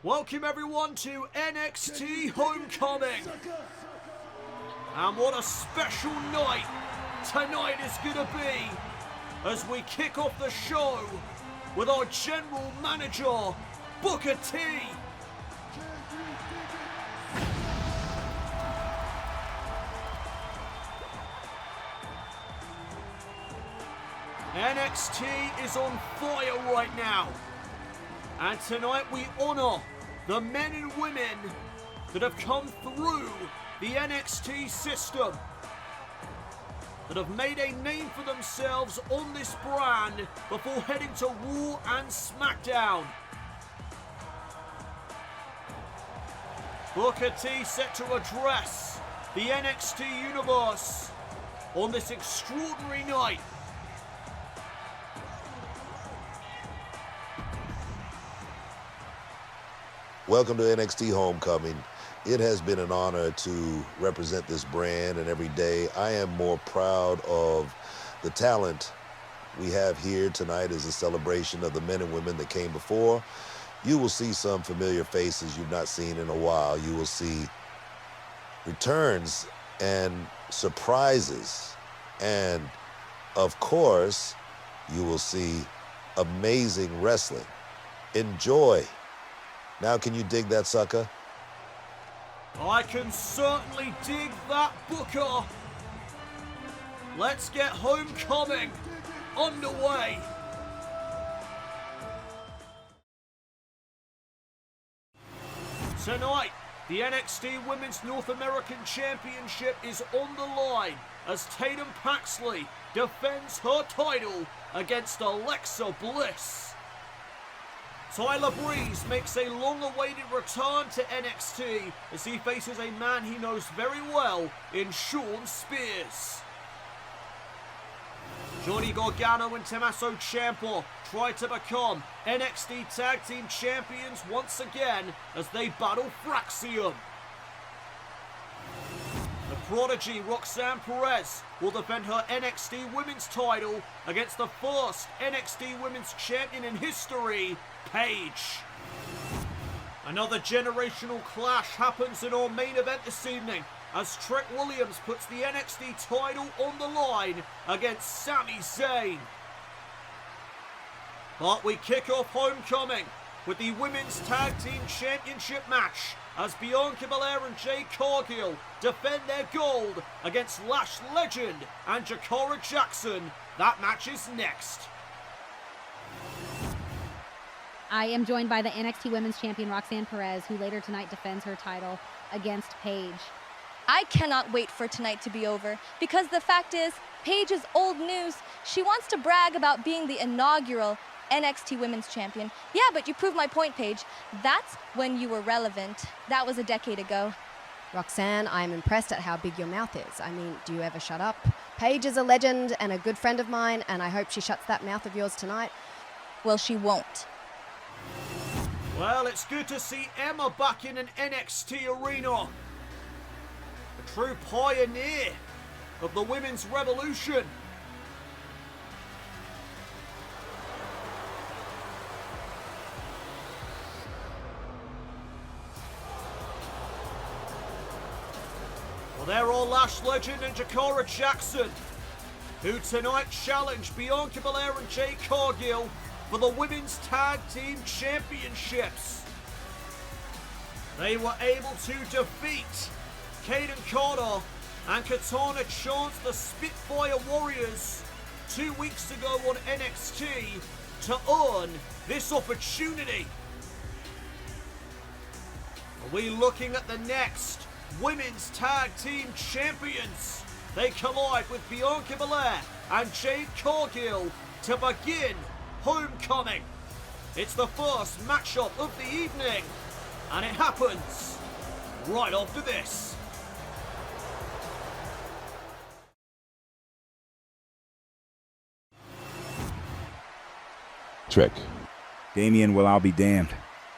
Welcome everyone to NXT Homecoming. And what a special night tonight is going to be as we kick off the show with our general manager, Booker T. NXT is on fire right now. And tonight we honour the men and women that have come through the NXT system, that have made a name for themselves on this brand before heading to Raw and SmackDown. Booker T set to address the NXT universe on this extraordinary night. Welcome to NXT Homecoming. It has been an honor to represent this brand, and every day I am more proud of the talent we have here. Tonight is a celebration of the men and women that came before. You will see some familiar faces you've not seen in a while. You will see returns and surprises. And of course, you will see amazing wrestling. Enjoy. Now, can you dig that, sucker? I can certainly dig that, Booker. Let's get Homecoming underway. Tonight, the NXT Women's North American Championship is on the line as Tatum Paxley defends her title against Alexa Bliss. Tyler Breeze makes a long-awaited return to NXT as he faces a man he knows very well in Shawn Spears. Johnny Gargano and Tommaso Ciampa try to become NXT Tag Team Champions once again as they battle Fraxium. The prodigy Roxanne Perez will defend her NXT Women's title against the first NXT Women's Champion in history, Paige. Another generational clash happens in our main event this evening as Trick Williams puts the NXT title on the line against Sami Zayn. But we kick off Homecoming with the Women's Tag Team Championship match as Bianca Belair and Jade Cargill defend their gold against Lash legend and Jakara Jackson. That match is next. I am joined by the NXT Women's Champion Roxanne Perez, who later tonight defends her title against Paige. I cannot wait for tonight to be over because the fact is, Paige is old news. She wants to brag about being the inaugural NXT Women's Champion. Yeah, but you proved my point, Paige. That's when you were relevant. That was a decade ago. Roxanne, I'm impressed at how big your mouth is. I mean, do you ever shut up? Paige is a legend and a good friend of mine, and I hope she shuts that mouth of yours tonight. Well, she won't. Well, it's good to see Emma back in an NXT arena. A true pioneer of the women's revolution. Well, there are Lash legend and Jakara Jackson, who tonight challenge Bianca Belair and Jade Cargill for the Women's Tag Team Championships. They were able to defeat Kaden Carter and Katana Chance, the Spitfire Warriors, 2 weeks ago on NXT to earn this opportunity. Are we looking at the next Women's Tag Team Champions? They collide with Bianca Belair and Jade Cargill to begin Homecoming. It's the first matchup of the evening, and it happens right after this. Trick. Damien, well, I'll be damned.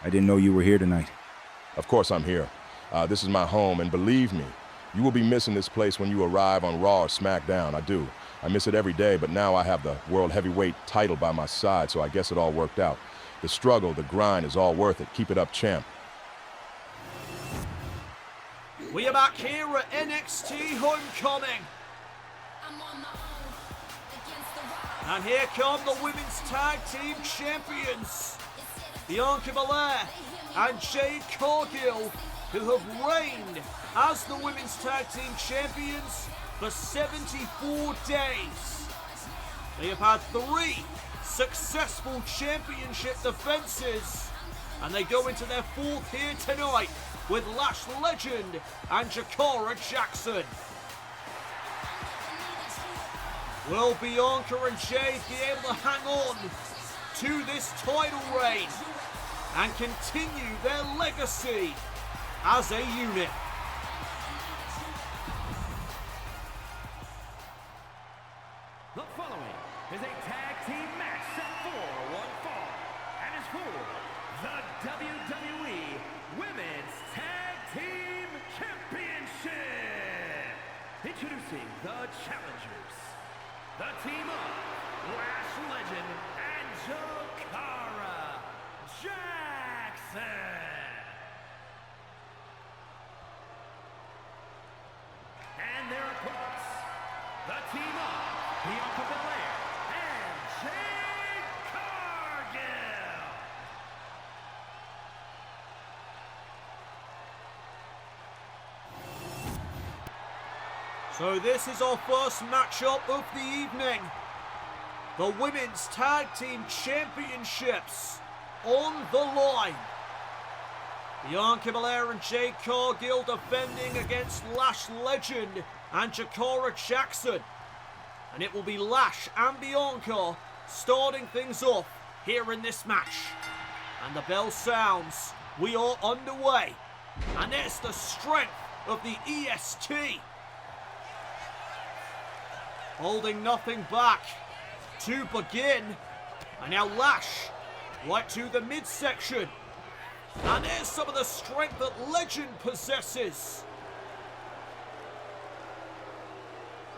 I didn't know you were here tonight. Of course I'm here. This is my home, and believe me, you will be missing this place when you arrive on Raw or SmackDown. I do. I miss it every day, but now I have the World Heavyweight title by my side, so I guess it all worked out. The struggle, the grind is all worth it. Keep it up, champ. We are back here at NXT Homecoming. And here come the Women's Tag Team Champions, Bianca Belair and Jade Cargill, who have reigned as the Women's Tag Team Champions for 74 days. They have had 3 successful championship defenses, and they go into their 4th here tonight with Lash legend and Jakara Jackson. Will Bianca and Jade be able to hang on to this title reign and continue their legacy as a unit? The following is a tag team match set for one fall and is for the WWE Women's Tag Team Championship. Introducing the challengers, the team of Lash legend and Jakara Jackson. And their opponents, the team of Bianca Belair and Jade Cargill. So this is our first matchup of the evening. The Women's Tag Team Championships on the line. Bianca Belair and Jade Cargill defending against Lash legend and Jakara Jackson. And it will be Lash and Bianca starting things off here in this match. And the bell sounds. We are underway. And there's the strength of the EST. Holding nothing back to begin. And now Lash right to the midsection. And there's some of the strength that Legend possesses.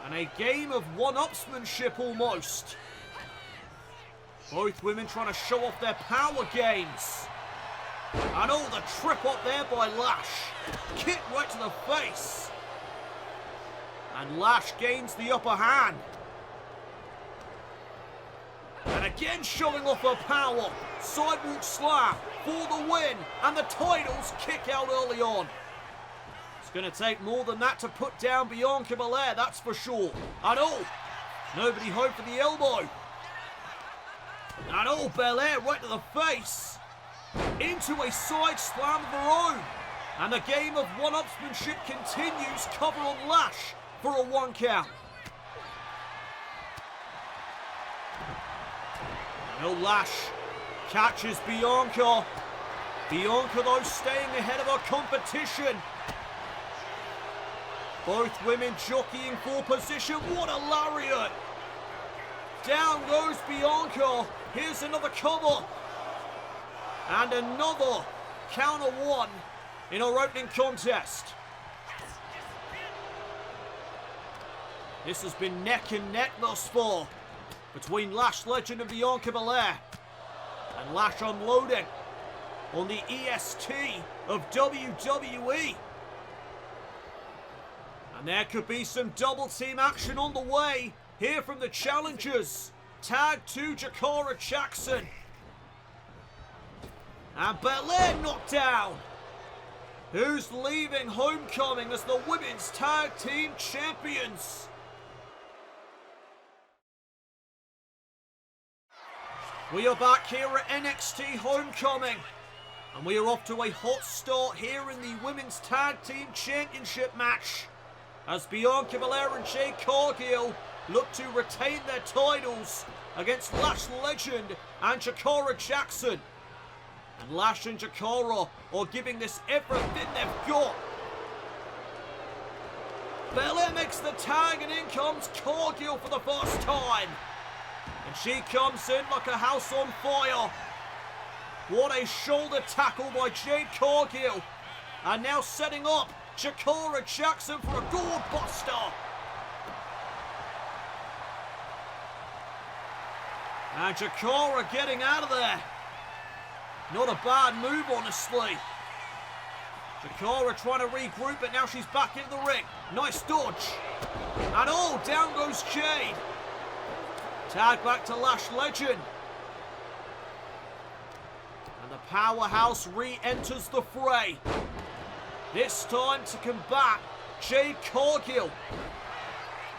And a game of one-upsmanship almost. Both women trying to show off their power games. And oh, the trip up there by Lash. Kick right to the face. And Lash gains the upper hand. And again showing off her power. Sidewalk slam for the win. And the titles kick out early on. It's going to take more than that to put down Bianca Belair, that's for sure. And oh, nobody hoped for the elbow. And oh, Belair right to the face. Into a side slam of her own. And the game of one-upsmanship continues. Cover on Lash for a 1 count. No, Lash catches Bianca. Bianca, though, staying ahead of her competition. Both women jockeying for position. What a lariat. Down goes Bianca. Here's another cover. And another counter 1 in our opening contest. This has been neck and neck thus far between Lash legend and Bianca Belair. And Lash unloading on the EST of WWE. And there could be some double team action on the way here from the challengers. Tag to Jakara Jackson. And Belair knocked down. Who's leaving Homecoming as the Women's Tag Team Champions? We are back here at NXT Homecoming. And we are off to a hot start here in the Women's Tag Team Championship match. As Bianca Belair and Jade Cargill look to retain their titles against Lash legend and Jakara Jackson. And Lash and Jakara are giving this everything they've got. Belair makes the tag and in comes Cargill for the first time. And she comes in like a house on fire. What a shoulder tackle by Jade Cargill. And now setting up Jakara Jackson for a gourd buster. And Jakara getting out of there. Not a bad move, honestly. Jakara trying to regroup, but now she's back in the ring. Nice dodge. And oh, down goes Jade. Tag back to Lash Legend. And the powerhouse re-enters the fray. This time to combat Jade Cargill.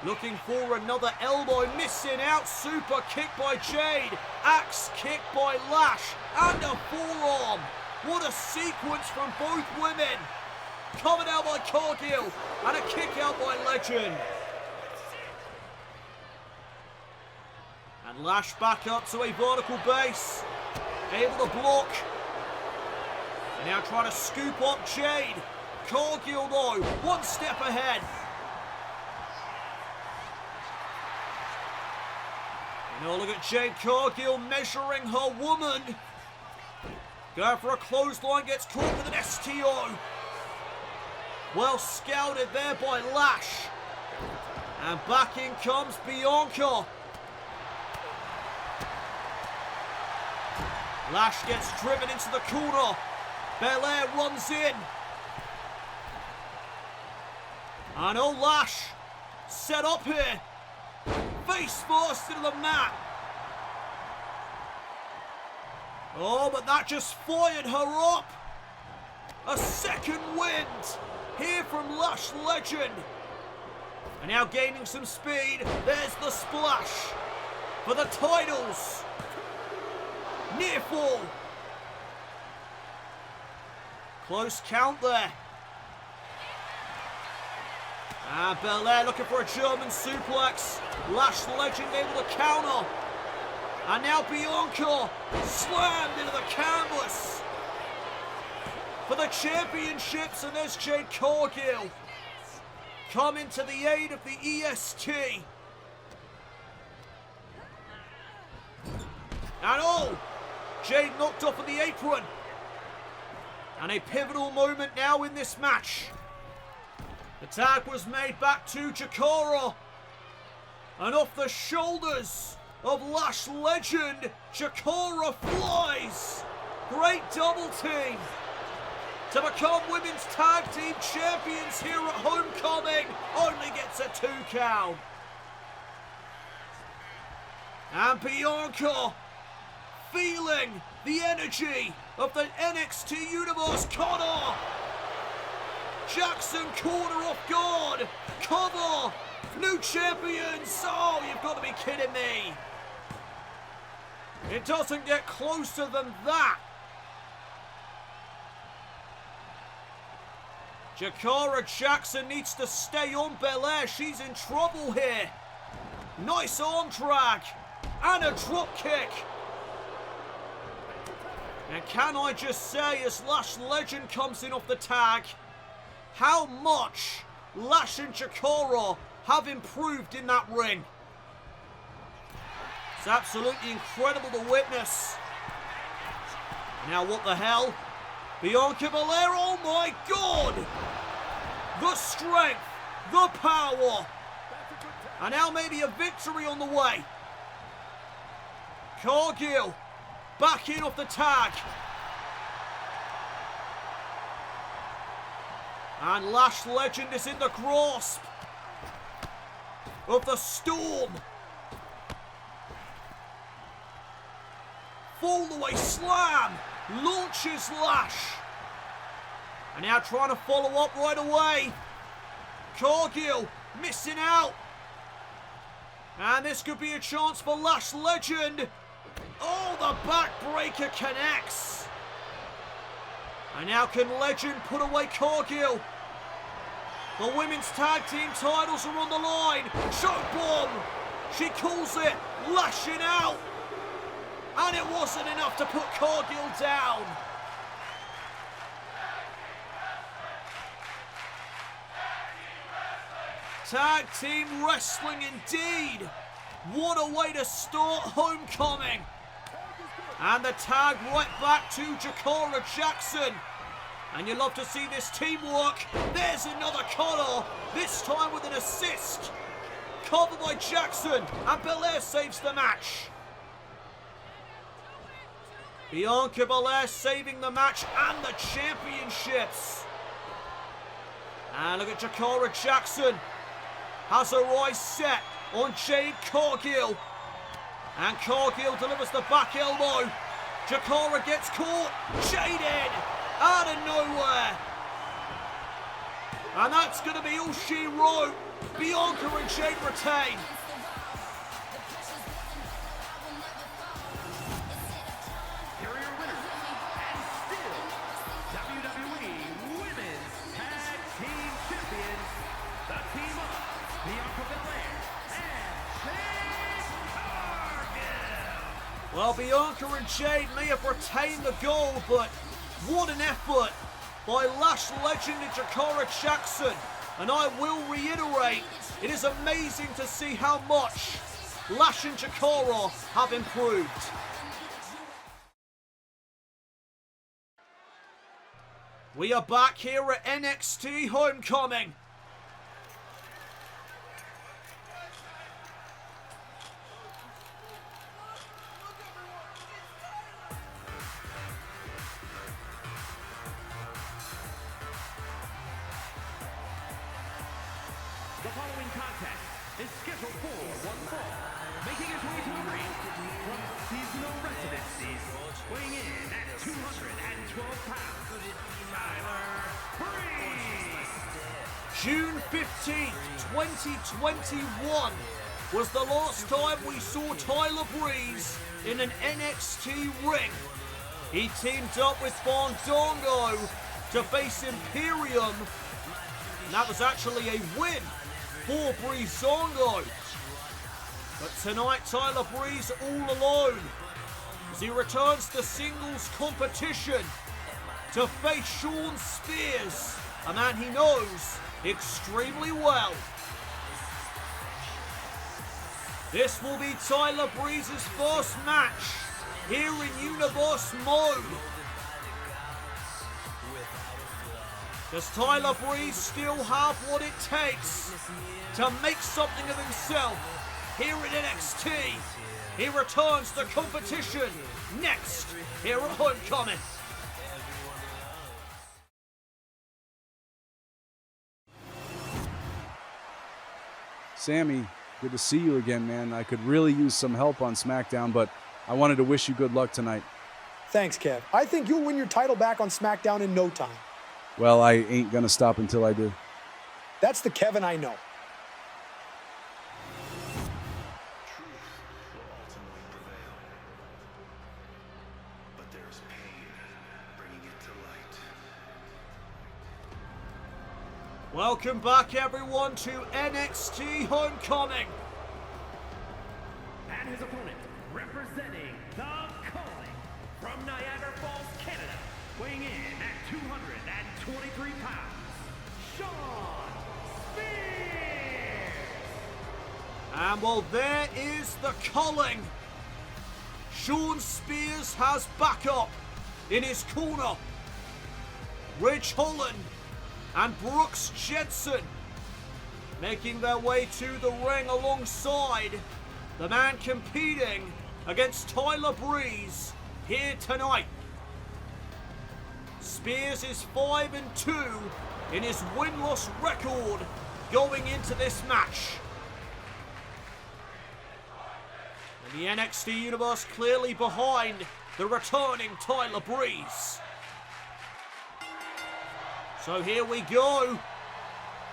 Looking for another elbow, missing out. Super kick by Jade. Axe kick by Lash. And a forearm. What a sequence from both women. Coming out by Cargill. And a kick out by Legend. And Lash back up to a vertical base. Able to block. And now trying to scoop up Jade. Cargill though, one step ahead. And now look at Jade Cargill measuring her woman. Going for a clothesline, gets caught with an STO. Well scouted there by Lash. And back in comes Bianca. Lash gets driven into the corner. Belair runs in. And oh, Lash set up here. Face first into the mat. Oh, but that just fired her up. A second wind here from Lash Legend. And now gaining some speed. There's the splash for the titles. Near fall. Close count there. And Belair looking for a German suplex. Lash Legend able to counter. And now Bianca slammed into the canvas for the championships. And there's Jade Cargill coming to the aid of the EST. And oh, Jade knocked off of the apron. And a pivotal moment now in this match. The tag was made back to Jakara. And off the shoulders of Lash Legend, Jakara flies. Great double team to become women's tag team champions here at Homecoming. Only gets a 2 count. And Bianca feeling the energy of the NXT Universe. Connor Jackson corner off guard. Cover. New champions. Oh, you've got to be kidding me. It doesn't get closer than that. Jakara Jackson needs to stay on Belair. She's in trouble here. Nice arm drag. And a drop kick. And can I just say, as Lash Legend comes in off the tag, how much Lash and Jakara have improved in that ring. It's absolutely incredible to witness. Now what the hell? Bianca Belair, oh my God! The strength, the power. And now maybe a victory on the way. Cargill back in off the tag. And Lash Legend is in the grasp of the storm. Fall away slam. Launches Lash. And now trying to follow up right away. Cargill missing out. And this could be a chance for Lash Legend. Oh, the backbreaker connects. And now can Legend put away Cargill? The women's tag team titles are on the line. Choke bomb. She calls it, lashing out. And it wasn't enough to put Cargill down. Tag team wrestling indeed. What a way to start Homecoming. And the tag right back to Jakara Jackson. And you love to see this teamwork. There's another cutter, this time with an assist. Covered by Jackson, and Belair saves the match. Bianca Belair saving the match and the championships. And look at Jakara Jackson. Has her eyes set on Jade Cargill. And Cargill delivers the back elbow. Jakara gets caught. Jade in. Out of nowhere. And that's going to be all she wrote. Bianca and Jade retain. Here are your winners, and still WWE Women's Tag Team Champions, the team of Bianca Belair and Jade Cargill. Well, Bianca and Jade may have retained the gold, but what an effort by Lash legend Jakara Jackson. And I will reiterate, it is amazing to see how much Lash and Jakara have improved. We are back here at NXT Homecoming. The following contest is scheduled for one fall, making his way to the ring from seasonal residencies, weighing in at 212 pounds, Tyler Breeze. June 15th, 2021 was the last time we saw Tyler Breeze in an NXT ring. He teamed up with Fandango to face Imperium, and that was actually a win for Breezango. But tonight, Tyler Breeze all alone as he returns to singles competition to face Shawn Spears, a man he knows extremely well. This will be Tyler Breeze's first match here in Universe mode. Does Tyler Breeze still have what it takes to make something of himself here at NXT? He returns to competition next here at Homecoming. Sami, good to see you again, man. I could really use some help on SmackDown, but I wanted to wish you good luck tonight. Thanks, Kev. I think you'll win your title back on SmackDown in no time. Well, I ain't gonna stop until I do. That's the Kevin I know. Welcome back, everyone, to NXT Homecoming. And his opponent, representing the Calling from Niagara Falls, Canada, weighing in at 223 pounds, Shawn Spears. And well, there is the Calling. Shawn Spears has backup in his corner. Ridge Holland and Brooks Jensen making their way to the ring alongside the man competing against Tyler Breeze here tonight. Spears is 5-2 in his win-loss record going into this match. And the NXT Universe clearly behind the returning Tyler Breeze. So here we go.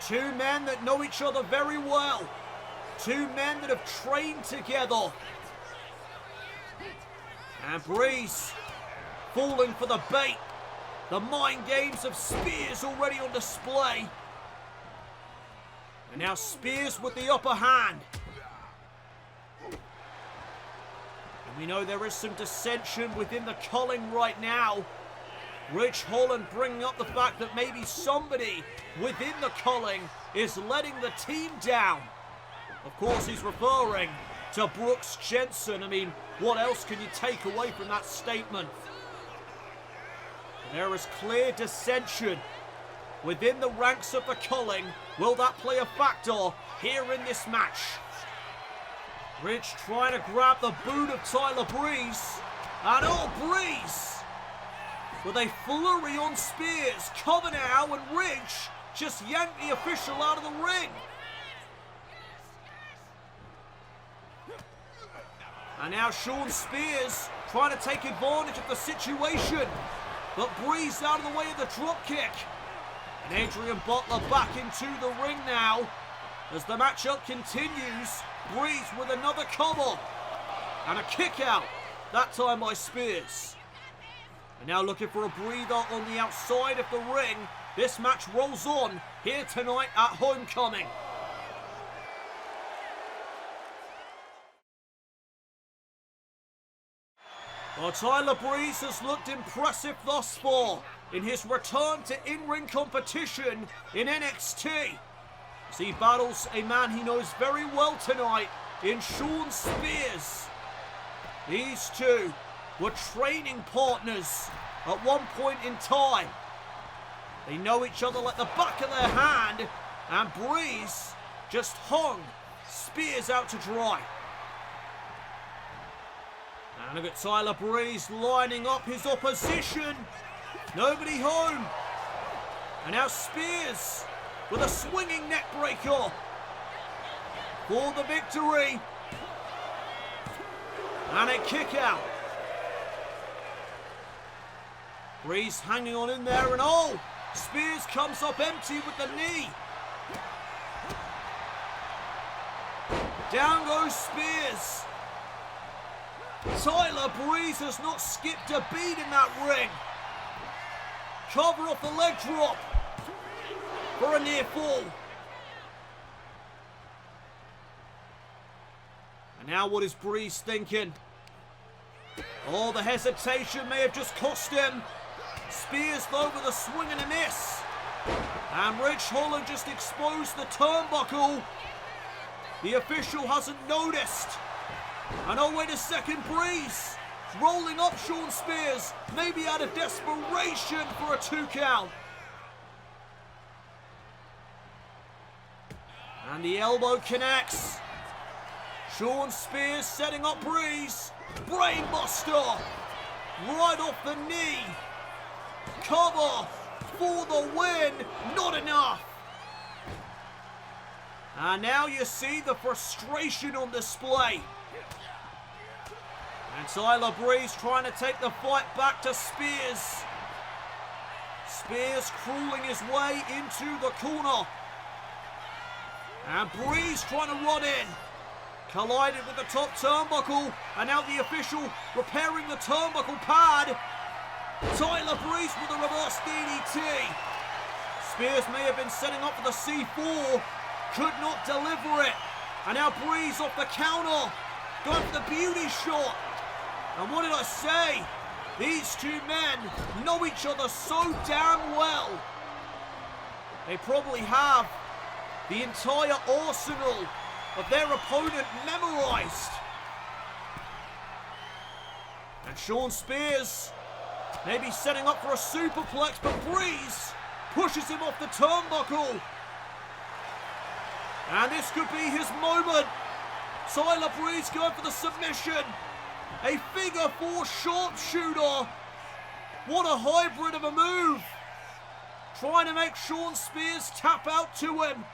Two men that know each other very well. Two men that have trained together. And Breeze falling for the bait. The mind games of Spears already on display. And now Spears with the upper hand. And we know there is some dissension within the Calling right now. Ridge Holland bringing up the fact that maybe somebody within the Calling is letting the team down. Of course, he's referring to Brooks Jensen. I mean, what else can you take away from that statement? There is clear dissension within the ranks of the Calling. Will that play a factor here in this match? Ridge trying to grab the boot of Tyler Breeze. And oh, Breeze with a flurry on Spears. Cover now, and Ridge just yanked the official out of the ring. And now Shawn Spears trying to take advantage of the situation. But Breeze out of the way of the dropkick. And Adrian Butler back into the ring now. As the matchup continues, Breeze with another cover. And a kick out, that time by Spears. And now looking for a breather on the outside of the ring. This match rolls on here tonight at Homecoming. Well, Tyler Breeze has looked impressive thus far in his return to in-ring competition in NXT. As he battles a man he knows very well tonight in Shawn Spears. These two were training partners at one point in time. They know each other like the back of their hand, and Breeze just hung Spears out to dry. And look at Tyler Breeze lining up his opposition. Nobody home. And now Spears with a swinging neck breaker for the victory. And a kick out. Breeze hanging on in there, and oh, Spears comes up empty with the knee. Down goes Spears. Tyler Breeze has not skipped a beat in that ring. Cover off the leg drop for a near fall. And now what is Breeze thinking? Oh, the hesitation may have just cost him. Spears though with a swing and a miss. And Ridge Holland just exposed the turnbuckle. The official hasn't noticed. And oh, wait a second, Breeze rolling up Shawn Spears, maybe out of desperation for a 2 count. And the elbow connects. Shawn Spears setting up Breeze. Brainbuster right off the knee. Cover for the win. Not enough. And now you see the frustration on display. And Tyler Breeze trying to take the fight back to Spears. Spears crawling his way into the corner. And Breeze trying to run in. Collided with the top turnbuckle. And now the official repairing the turnbuckle pad. Tyler Breeze with a reverse DDT. Spears may have been setting up for the C4. Could not deliver it. And now Breeze off the counter. Going for the beauty shot. And what did I say? These two men know each other so damn well. They probably have the entire arsenal of their opponent memorized. And Shawn Spears maybe setting up for a superplex, but Breeze pushes him off the turnbuckle. And this could be his moment. Tyler Breeze going for the submission. A figure 4 sharpshooter. What a hybrid of a move. Trying to make Shawn Spears tap out to him.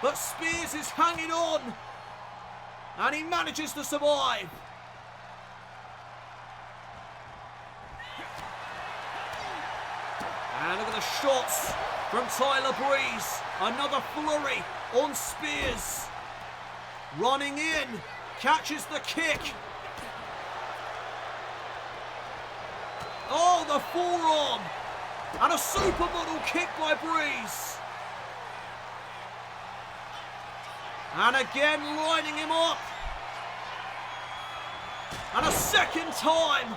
But Spears is hanging on. And he manages to survive. And look at the shots from Tyler Breeze. Another flurry on Spears. Running in. Catches the kick. Oh, the forearm. And a supermodel kick by Breeze. And again lining him up. And a second time.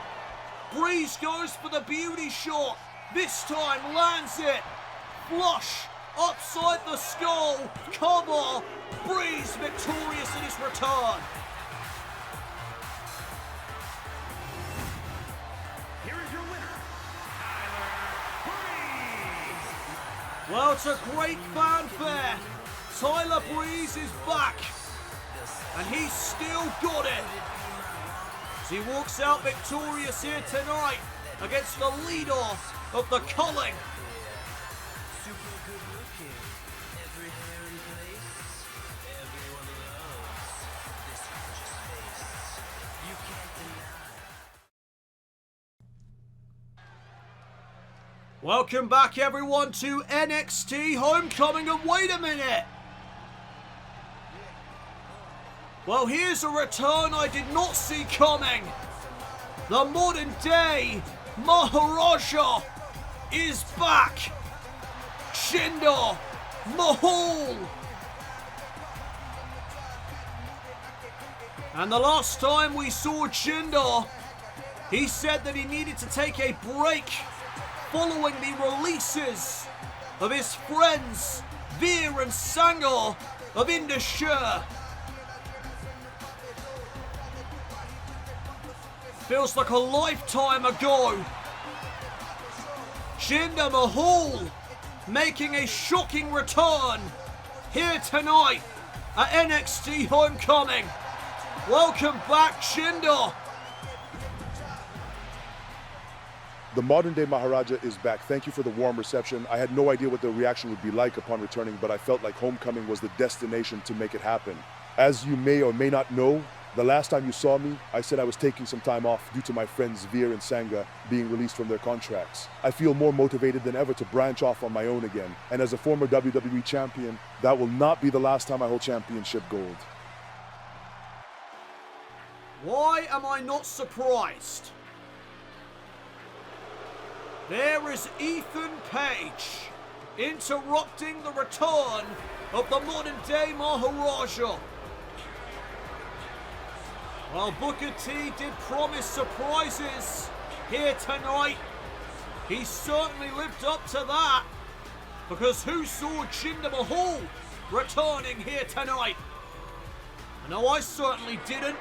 Breeze goes for the beauty shot. This time lands it. Flush upside the skull. Cover. Breeze victorious in his return. Well, it's a great fanfare. Tyler Breeze is back. And he's still got it. he walks out victorious here tonight against the leader of the Culling. Welcome back everyone to NXT Homecoming, and wait a minute! Well, here's a return I did not see coming. The modern day Maharaja is back. Jinder Mahal. And the last time we saw Jinder, he said that he needed to take a break following the releases of his friends Veer and Sangha of Indus. Feels like a lifetime ago. Jinder Mahal making a shocking return here tonight at NXT Homecoming. Welcome back, Jinder. The modern day Maharaja is back. Thank you for the warm reception. I had no idea what the reaction would be like upon returning, but I felt like Homecoming was the destination to make it happen. As you may or may not know, the last time you saw me, I said I was taking some time off due to my friends Veer and Sangha being released from their contracts. I feel more motivated than ever to branch off on my own again. And as a former WWE champion, that will not be the last time I hold championship gold. Why am I not surprised? There is Ethan Page interrupting the return of the modern day Maharaja. While Booker T did promise surprises here tonight, he certainly lived up to that, because who saw Jinder Mahal returning here tonight? I know I certainly didn't.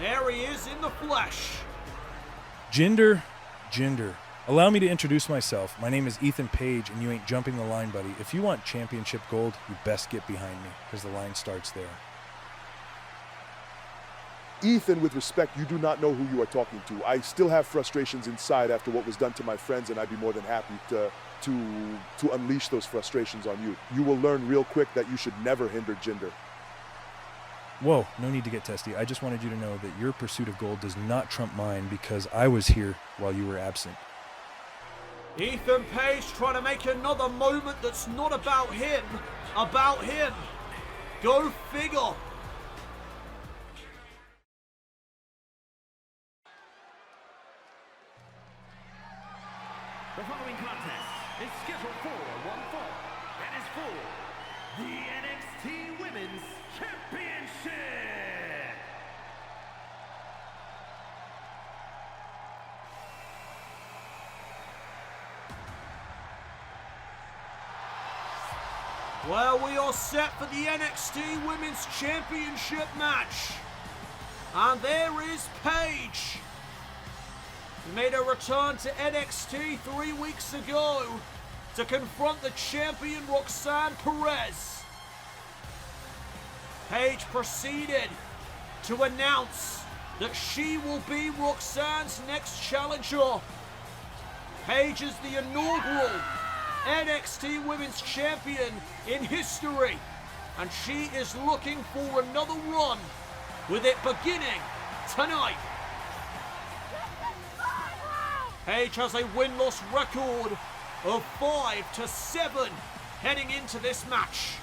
There he is in the flesh. Jinder. Allow me to introduce myself. My name is Ethan Page, and you ain't jumping the line, buddy. If you want championship gold, you best get behind me, because the line starts there. Ethan, with respect, you do not know who you are talking to. I still have frustrations inside after what was done to my friends, and I'd be more than happy to unleash those frustrations on you. You will learn real quick that you should never hinder Jinder. Whoa, no need to get testy. I just wanted you to know that your pursuit of gold does not trump mine, because I was here while you were absent. Ethan Page trying to make another moment that's not about him. Go figure. The following contest is scheduled for one fall and is for the NXT Women's Championship. Well, we are set for the NXT Women's Championship match. And there is Paige. She made a return to NXT 3 weeks ago to confront the champion Roxanne Perez. Paige proceeded to announce that she will be Roxanne's next challenger. Paige is the inaugural NXT Women's Champion in history, and she is looking for another run, with it beginning tonight. Paige has a win-loss record of 5-7 heading into this match.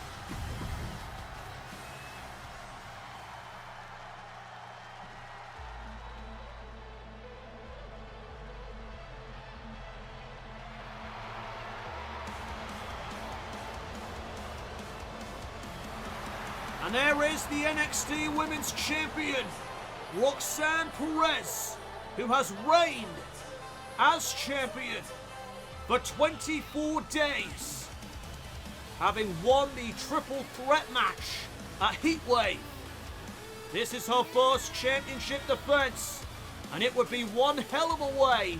And there is the NXT Women's Champion, Roxanne Perez, who has reigned as champion for 24 days, having won the triple threat match at Heatwave. This is her first championship defense, and it would be one hell of a way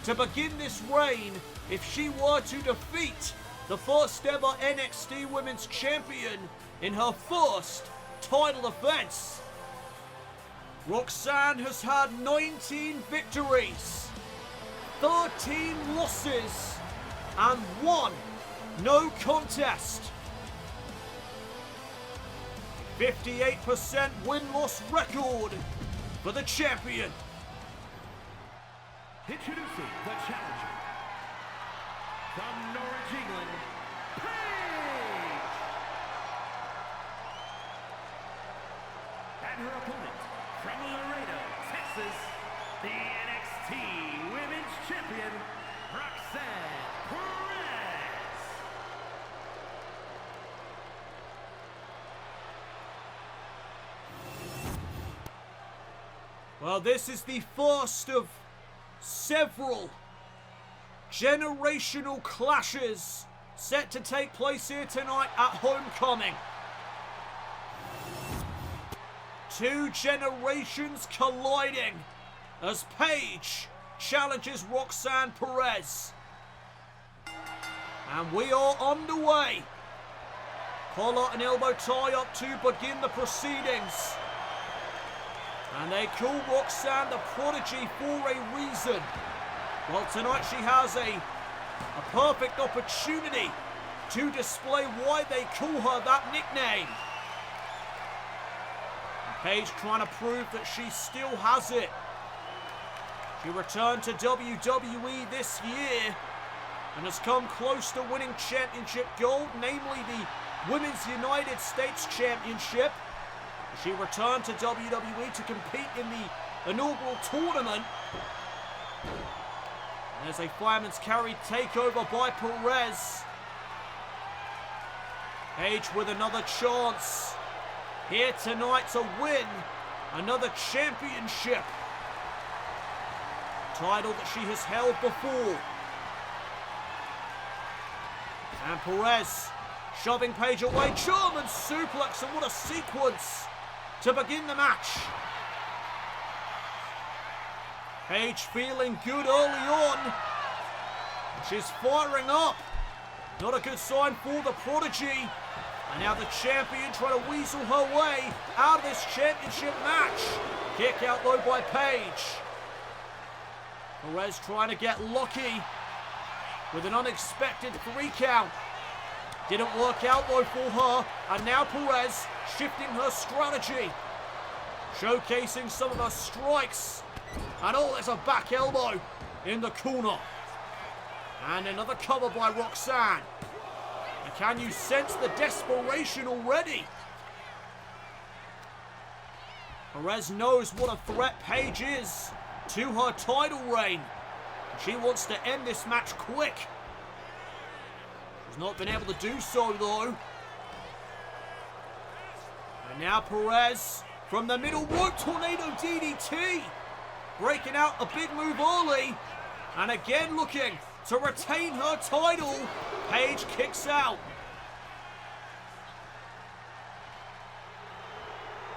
to begin this reign if she were to defeat the first ever NXT Women's Champion in her first title defense. Roxanne has had 19 victories, 13 losses, and 1 no contest. 58% win-loss record for the champion. Introducing the challenger from Norwich, England, Paige. And her opponent from Laredo, Texas, the NXT Women's Champion, Roxanne Perez. Well, this is the first of several generational clashes set to take place here tonight at Homecoming. 2 generations colliding as Paige challenges Roxanne Perez. And we are underway. Collar and elbow tie up to begin the proceedings. And they call Roxanne the Prodigy for a reason. Well, tonight she has a perfect opportunity to display why they call her that nickname. And Paige trying to prove that she still has it. She returned to WWE this year and has come close to winning championship gold, namely the Women's United States Championship. She returned to WWE to compete in the inaugural tournament. And there's a fireman's carry takeover by Perez. Paige with another chance here tonight to win another championship. Title that she has held before. And Perez shoving Paige away. German suplex, and what a sequence to begin the match. Paige feeling good early on. She's firing up. Not a good sign for the Prodigy. And now the champion trying to weasel her way out of this championship match. Kick out though by Paige. Perez trying to get lucky with an unexpected 3 count. Didn't work out though for her. And now Perez shifting her strategy. Showcasing some of her strikes. And oh, there's a back elbow in the corner. And another cover by Roxanne. And can you sense the desperation already? Perez knows what a threat Paige is to her title reign. She wants to end this match quick. She's not been able to do so though. And now Perez from the middle rope, tornado DDT. Breaking out a big move early. And again looking to retain her title. Paige kicks out.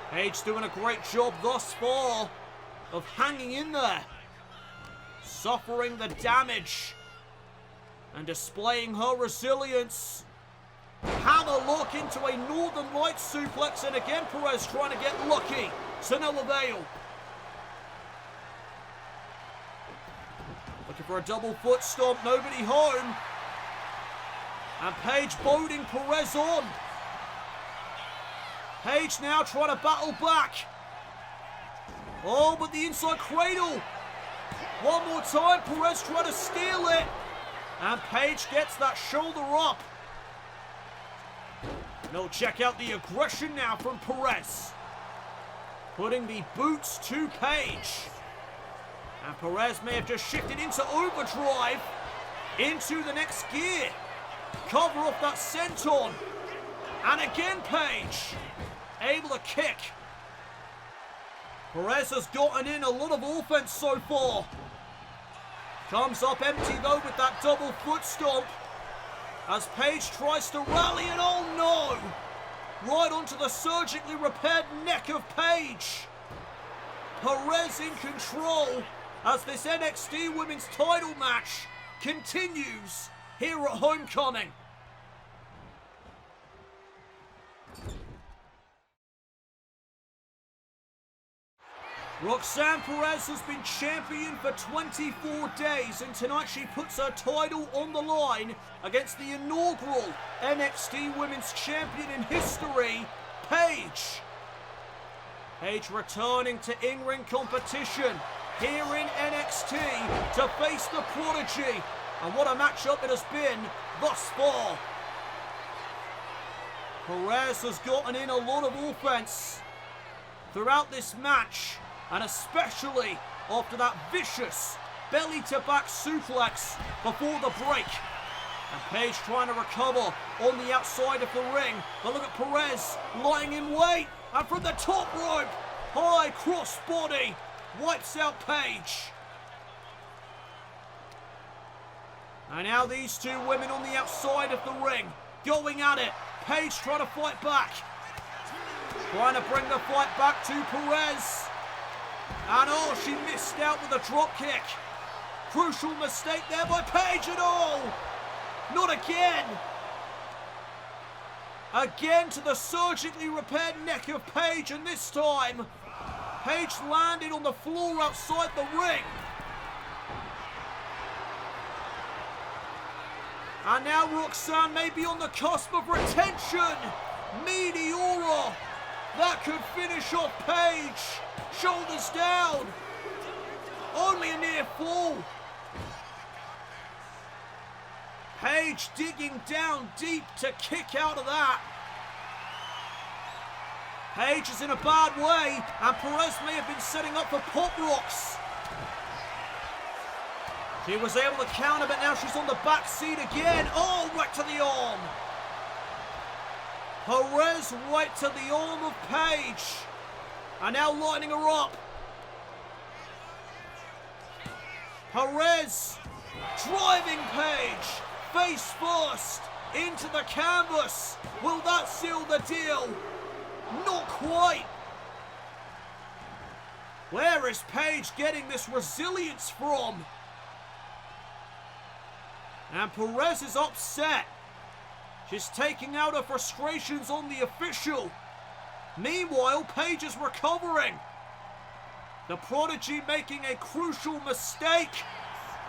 Paige doing a great job thus far of hanging in there. Suffering the damage. And displaying her resilience. Hammer lock into a Northern Lights suplex, and again Perez trying to get lucky. To no avail. Looking for a double foot stomp, nobody home. And Paige boding Perez on. Paige now trying to battle back. Oh, but the inside cradle. One more time, Perez trying to steal it. And Paige gets that shoulder up. No, check out the aggression now from Perez. Putting the boots to Paige. And Perez may have just shifted into overdrive. Into the next gear. Cover off that senton. And again Paige. Able to kick. Perez has gotten in a lot of offense so far. Comes up empty though with that double foot stomp. As Paige tries to rally, and oh no! Right onto the surgically repaired neck of Paige. Perez in control as this NXT Women's title match continues here at Homecoming. Roxanne Perez has been champion for 24 days, and tonight she puts her title on the line against the inaugural NXT Women's Champion in history, Paige. Paige returning to in-ring competition here in NXT to face the Prodigy, and what a matchup it has been thus far. Perez has gotten in a lot of offense throughout this match, and especially after that vicious belly-to-back suplex before the break. And Paige trying to recover on the outside of the ring. But look at Perez lying in wait, and from the top rope, high crossbody, wipes out Paige. And now these two women on the outside of the ring, going at it. Paige trying to fight back. Trying to bring the fight back to Perez. And oh, she missed out with a drop kick. Crucial mistake there by Paige, and oh, not again. Again to the surgically repaired neck of Paige, and this time, Paige landed on the floor outside the ring. And now Roxanne may be on the cusp of retention. Meteora. That could finish off Paige. Shoulders down. Only a near fall. Paige digging down deep to kick out of that. Paige is in a bad way, and Perez may have been setting up for pop rocks. She was able to counter, but now she's on the back seat again. Oh, right to the arm. Perez right to the arm of Paige. And now lining her up. Perez driving Paige face first into the canvas. Will that seal the deal? Not quite. Where is Paige getting this resilience from? And Perez is upset. She's taking out her frustrations on the official. Meanwhile, Paige is recovering. The Prodigy making a crucial mistake.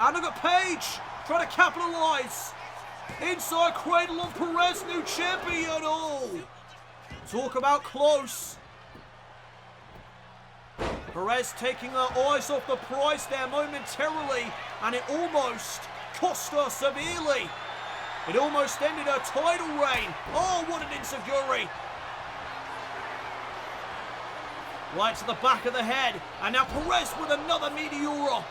And look at Paige trying to capitalize. Inside cradle on Perez, new champion. Oh, talk about close. Perez taking her eyes off the prize there momentarily, and it almost cost her severely. It almost ended her title reign. Oh, what an enziguri. Right to the back of the head. And now Perez with another Meteora.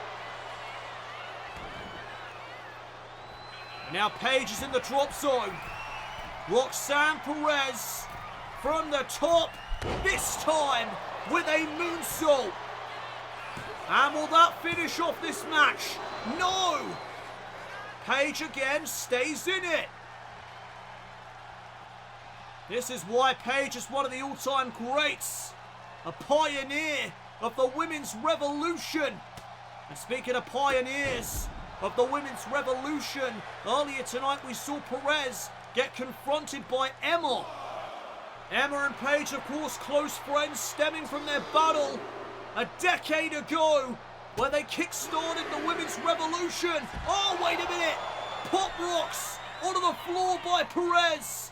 Now Paige is in the drop zone. Roxanne Perez from the top. This time with a moonsault. And will that finish off this match? No! Paige again stays in it. This is why Paige is one of the all-time greats. A pioneer of the women's revolution. And speaking of pioneers of the women's revolution, earlier tonight we saw Perez get confronted by Emma. Emma and Paige, of course, close friends stemming from their battle a decade ago, where they kick-started the women's revolution. Oh, wait a minute. Pop rocks onto the floor by Perez.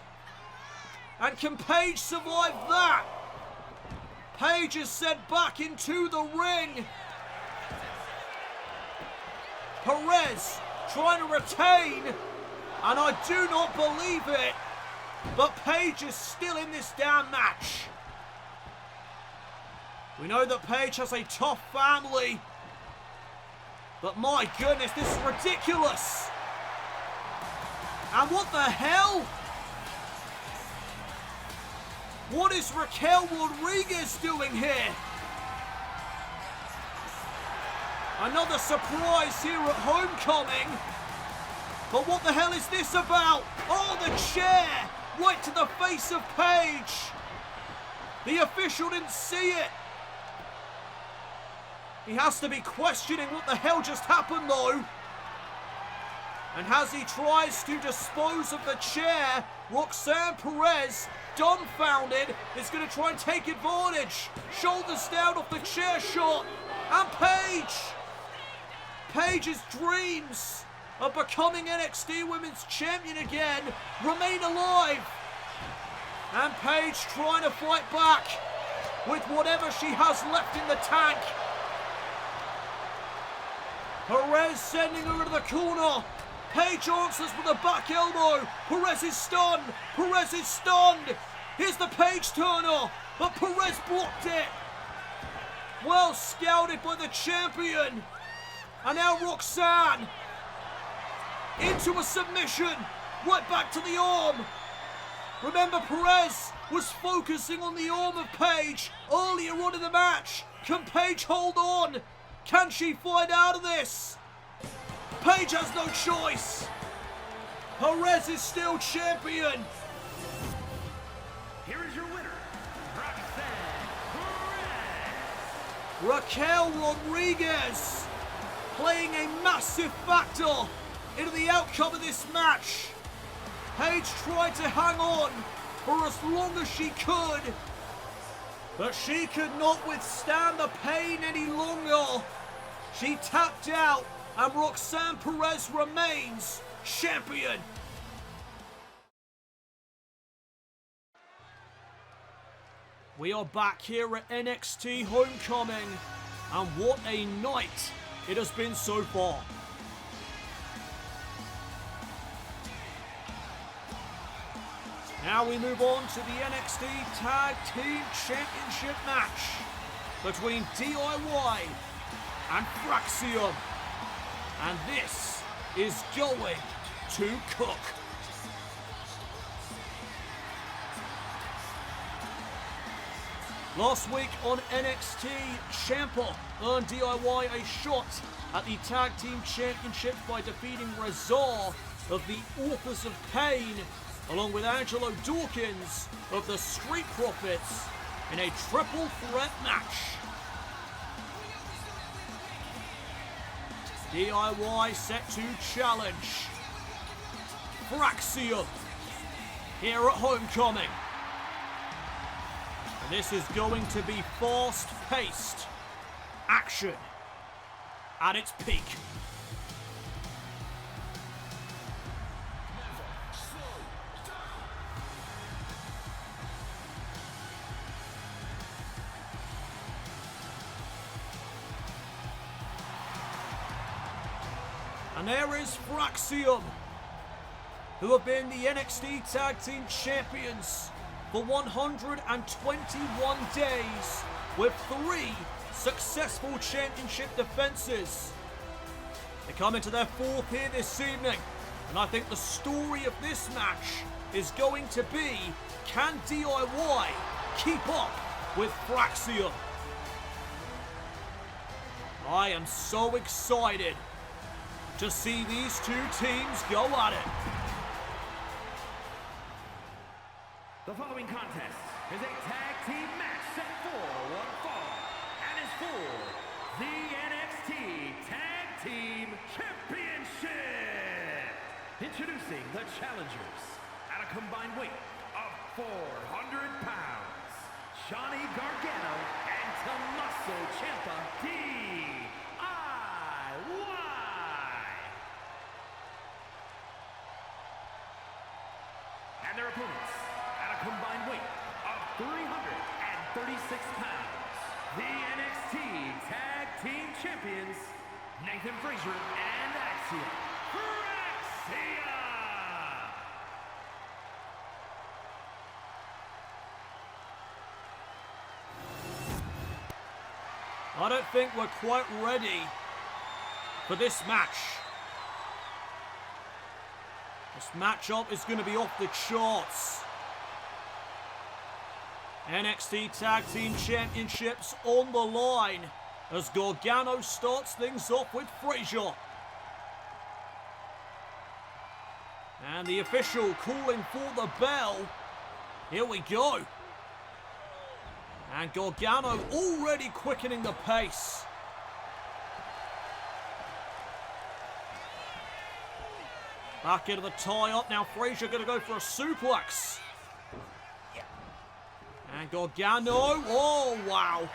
And can Paige survive that? Paige is sent back into the ring. Perez trying to retain. And I do not believe it, but Paige is still in this damn match. We know that Paige has a tough family. But my goodness, this is ridiculous. And what the hell? What is Raquel Rodriguez doing here? Another surprise here at Homecoming. But what the hell is this about? Oh, the chair! Right to the face of Paige. The official didn't see it. He has to be questioning what the hell just happened, though. And as he tries to dispose of the chair, Roxanne Perez, dumbfounded, is going to try and take advantage. Shoulders down off the chair shot. And Paige's dreams of becoming NXT Women's Champion again remain alive. And Paige trying to fight back with whatever she has left in the tank. Perez sending her into the corner. Paige answers with a back elbow. Perez is stunned. Perez is stunned. Here's the Paige turner, but Perez blocked it. Well scouted by the champion. And now Roxanne into a submission. Right back to the arm. Remember, Perez was focusing on the arm of Paige earlier on in the match. Can Paige hold on? Can she fight out of this? Paige has no choice. Perez is still champion. Here is your winner, Roxanne Perez. Raquel Rodriguez playing a massive factor into the outcome of this match. Paige tried to hang on for as long as she could, but she could not withstand the pain any longer. She tapped out, and Roxanne Perez remains champion. We are back here at NXT Homecoming, and what a night it has been so far. Now we move on to the NXT Tag Team Championship match between DIY and Fraxium. And this is going to cook. Last week on NXT, Ciampa earned DIY a shot at the Tag Team Championship by defeating Razor of the Authors of Pain, along with Angelo Dawkins of the Street Profits in a triple threat match. DIY set to challenge Fraxium here at Homecoming. And this is going to be fast-paced action at its peak. And there is Fraxium, who have been the NXT Tag Team Champions for 121 days with 3 successful championship defenses. They come into their 4th here this evening, and I think the story of this match is going to be, can DIY keep up with Fraxium? I am so excited to see these two teams go at it. The following contest is a tag team match set for one fall and is for the NXT Tag Team Championship. Introducing the challengers at a combined weight of 400 pounds, Johnny Gargano and Tommaso Ciampa, DIY. And their opponents at a combined weight of 336 pounds, the NXT Tag Team Champions, Nathan Frazier and Axia. I don't think we're quite ready for this match. This matchup is going to be off the charts. NXT Tag Team Championships on the line as Gargano starts things off with Frazier. And the official calling for the bell. Here we go. And Gargano already quickening the pace. Back into the tie-up. Now Frazier going to go for a suplex. And Gargano. Oh, wow.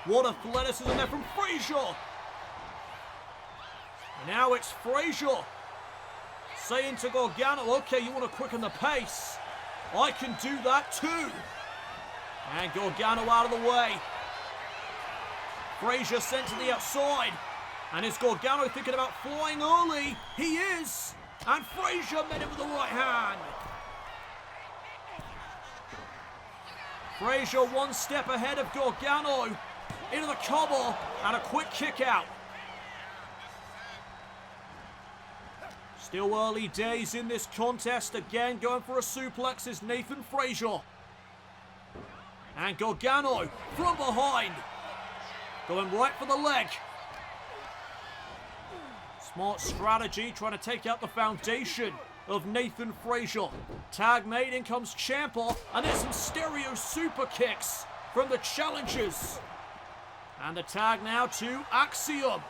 What athleticism there from Frazier. And now it's Frazier saying to Gargano, okay, you want to quicken the pace? I can do that too. And Gargano out of the way. Frazier sent to the outside. And is Gargano thinking about flying early? He is. And Frazier met him with the right hand. Frazier one step ahead of Gargano. Into the cover and a quick kick out. Still early days in this contest. Again, going for a suplex is Nathan Frazier. And Gargano from behind. Going right for the leg. Smart strategy, trying to take out the foundation of Nathan Frazier. Tag made, in comes Ciampa, and there's some stereo super kicks from the challengers. And the tag now to Axiom.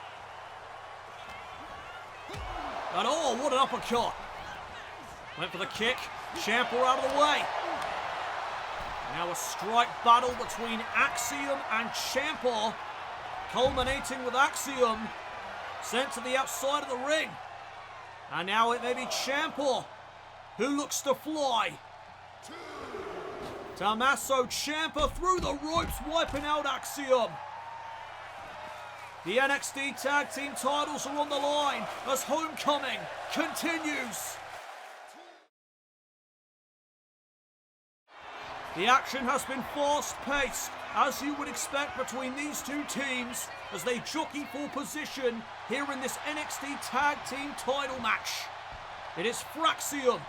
And oh, what an uppercut. Went for the kick, Ciampa out of the way. Now a strike battle between Axiom and Ciampa, culminating with Axiom sent to the outside of the ring. And now it may be Ciampa who looks to fly. Tommaso Ciampa through the ropes, wiping out Axiom. The NXT Tag Team titles are on the line as Homecoming continues. The action has been fast-paced, as you would expect between these two teams, as they jockey for position here in this NXT Tag Team title match. It is Fraxium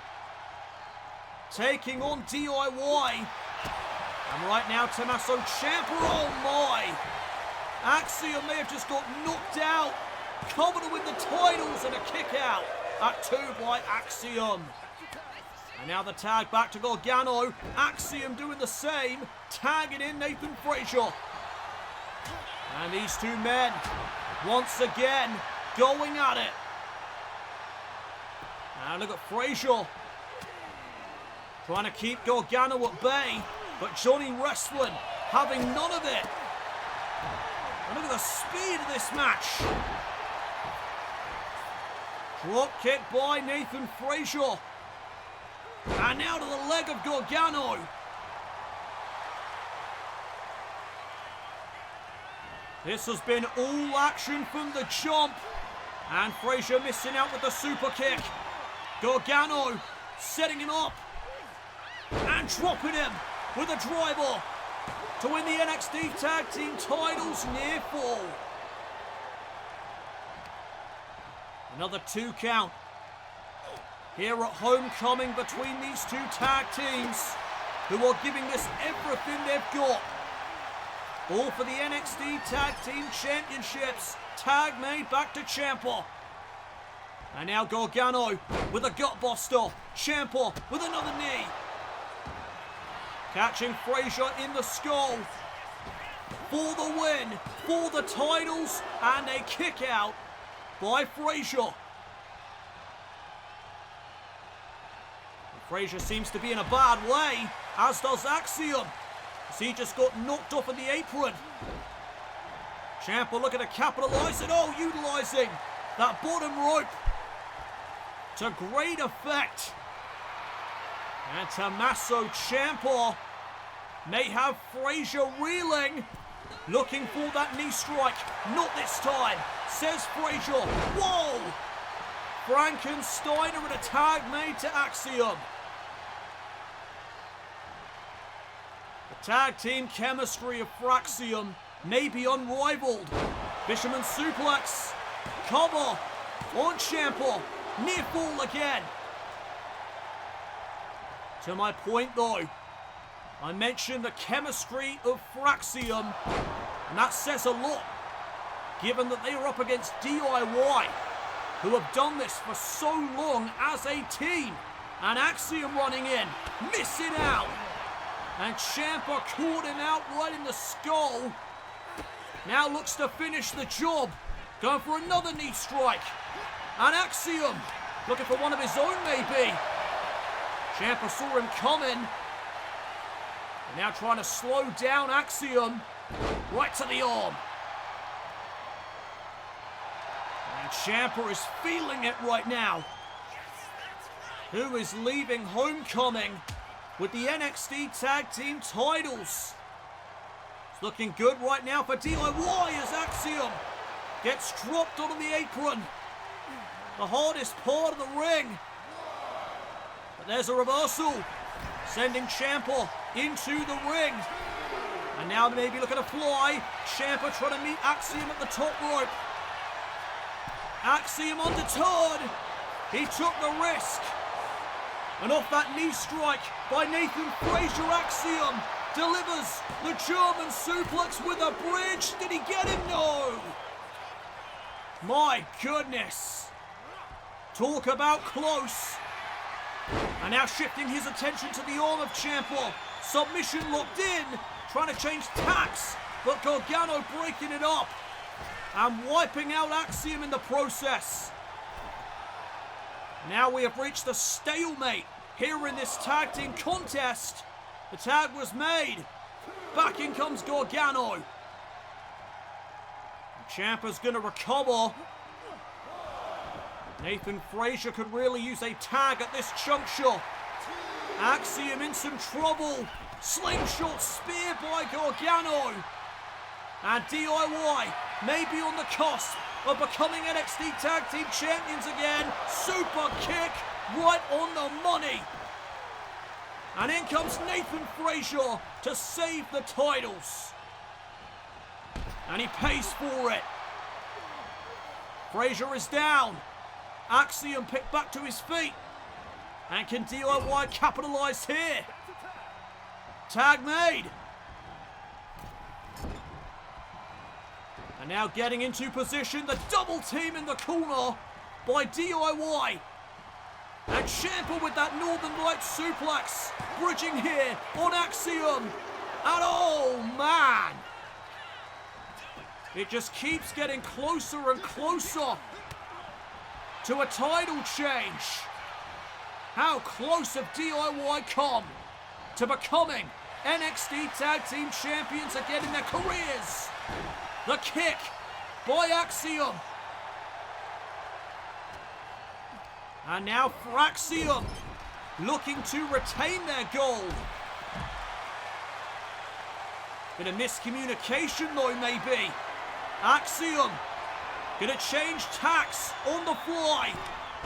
taking on DIY. And right now, Tommaso Ciampa, oh my! Axiom may have just got knocked out. Covered to win the titles and a kick out at 2 by Axiom. And now the tag back to Gargano. Axiom doing the same, tagging in Nathan Frazier. And these two men, once again, going at it. And look at Frazier. Trying to keep Gargano at bay, but Johnny Wrestling having none of it. And look at the speed of this match. Drop kick by Nathan Frazier. And now to the leg of Gargano. This has been all action from the jump. And Frazier missing out with the super kick. Gargano setting him up. And dropping him with a driver to win the NXT Tag Team titles near fall. Another 2 count. Here at Homecoming between these two tag teams who are giving this everything they've got. All for the NXT Tag Team Championships. Tag made back to Ciampa. And now Gargano with a gutbuster. Ciampa with another knee. Catching Frazier in the skull. For the win, for the titles, and a kick out by Frazier. Frazier seems to be in a bad way, as does Axiom, as he just got knocked off of the apron. Ciampa looking to capitalise it, utilising that bottom rope to great effect. And Tommaso Ciampa may have Frazier reeling, looking for that knee strike. Not this time, says Frazier. Whoa! Frankensteiner and a tag made to Axiom. The tag team chemistry of Fraxium may be unrivaled. Fisherman suplex. Cover on Ciampa. Near fall again. To my point though, I mentioned the chemistry of Fraxium, and that says a lot, given that they are up against DIY, who have done this for so long as a team. And Axiom running in, missing out. And Ciampa caught him out right in the skull. Now looks to finish the job. Going for another knee strike. And Axiom Looking for one of his own, maybe. Ciampa saw him coming. And now trying to slow down Axiom. Right to the arm. And Ciampa is feeling it right now. Who is leaving Homecoming with the NXT Tag Team titles. It's looking good right now for DIY as Axiom gets dropped onto the apron. The hardest part of the ring. But there's a reversal, sending Ciampa into the ring. And now they may be looking to fly. Ciampa trying to meet Axiom at the top rope. Axiom undeterred. He took the risk. And off that knee strike by Nathan Frazier, Axiom delivers the German suplex with a bridge. Did he get him? No. My goodness. Talk about close. And now shifting his attention to the arm of Ciampa. Submission locked in. Trying to change tacks. But Gargano breaking it up. And wiping out Axiom in the process. Now we have reached a stalemate here in this tag team contest. The tag was made. Back in comes Gargano. Ciampa's going to recover. Nathan Frazier could really use a tag at this juncture. Axiom in some trouble. Slingshot spear by Gargano. And DIY may be on the cusp of becoming NXT Tag Team Champions again. Super kick right on the money. And in comes Nathan Frazier to save the titles. And he pays for it. Frazier is down. Axiom picked back to his feet. And can DIY capitalize here? Tag made. And now getting into position, the double team in the corner by DIY. And Ciampa with that Northern Light suplex, bridging here on Axiom. And oh man, it just keeps getting closer and closer to a title change. How close have DIY come to becoming NXT Tag Team Champions again in their careers? The kick by Axiom. And now for Axiom, looking to retain their gold. Bit of miscommunication though, maybe. Axiom gonna change tacks on the fly.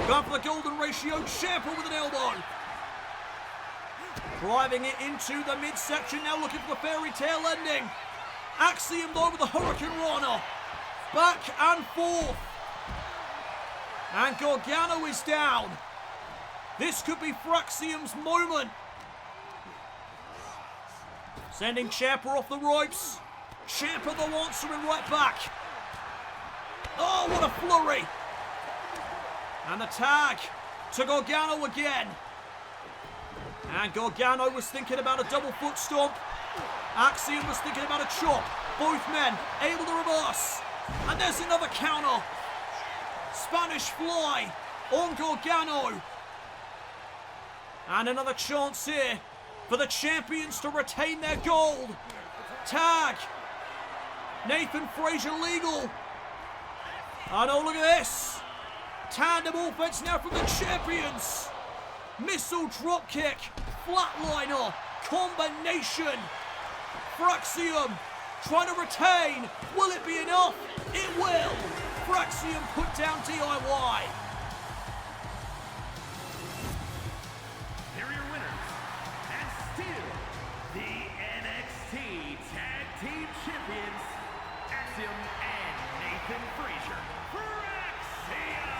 Going for the golden ratio. Ciampa with an elbow. Driving it into the midsection. Now looking for the fairy tale ending. Axiom though with the Hurricane Rana. Back and forth. And Gargano is down. This could be Axiom's moment. Sending Ciampa off the ropes. Ciampa the answering right back. Oh, what a flurry. And the tag to Gargano again. And Gargano was thinking about a double foot stomp. Axiom was thinking about a chop. Both men able to reverse. And there's another counter. Spanish fly on Gargano. And another chance here for the champions to retain their gold. Tag. Nathan Frazier legal. And oh, look at this. Tandem offense now from the champions. Missile drop kick. Flatliner. Combination. Axiom trying to retain. Will it be enough? It will. Axiom put down DIY. Here are your winners, and still the NXT Tag Team Champions, Axiom and Nathan Frazier. Axiom!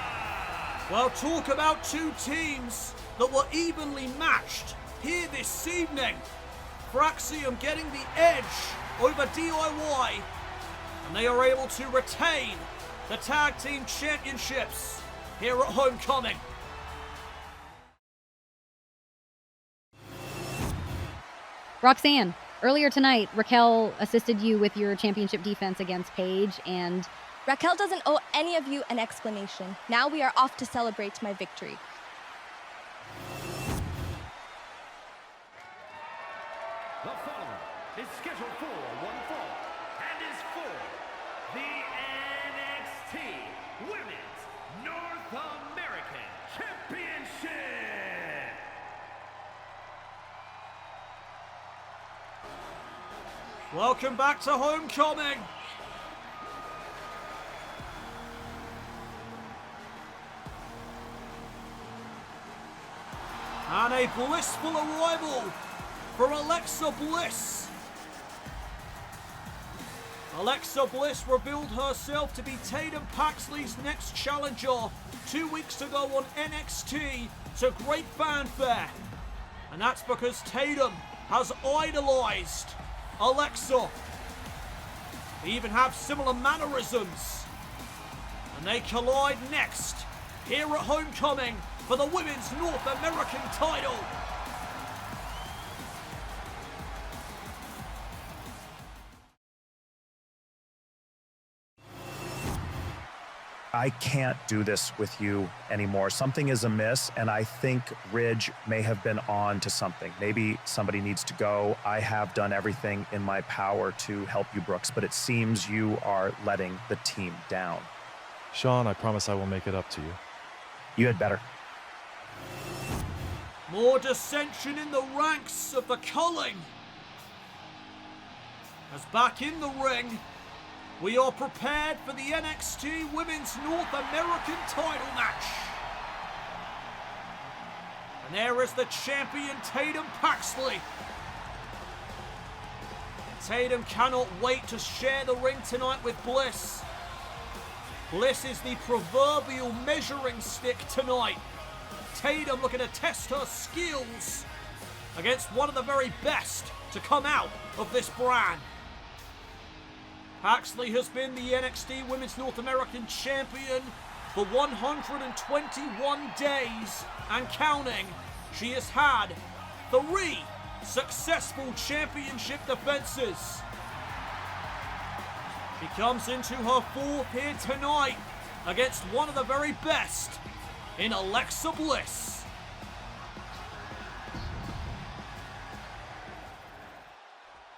Well, talk about two teams that were evenly matched here this evening. Axiom getting the edge over DIY, and they are able to retain the Tag Team Championships here at Homecoming. Roxanne, earlier tonight, Raquel assisted you with your championship defense against Paige, and Raquel doesn't owe any of you an explanation. Now we are off to celebrate my victory. The following is scheduled for one fall and is for the NXT Women's North American Championship. Welcome back to Homecoming. And a blissful arrival for Alexa Bliss. Alexa Bliss revealed herself to be Tatum Paxley's next challenger 2 weeks ago on NXT to great fanfare. And that's because Tatum has idolized Alexa. They even have similar mannerisms. And they collide next here at Homecoming for the Women's North American title. I can't do this with you anymore. Something is amiss, and I think Ridge may have been on to something. Maybe somebody needs to go. I have done everything in my power to help you, Brooks, but it seems you are letting the team down. Sean, I promise I will make it up to you. You had better. More dissension in the ranks of the Culling. As back in the ring, we are prepared for the NXT Women's North American title match. And there is the champion, Tatum Paxley. Tatum cannot wait to share the ring tonight with Bliss. Bliss is the proverbial measuring stick tonight. Tatum looking to test her skills against one of the very best to come out of this brand. Paxley has been the NXT Women's North American Champion for 121 days and counting. She has had 3 successful championship defenses. She comes into her 4th here tonight against one of the very best in Alexa Bliss.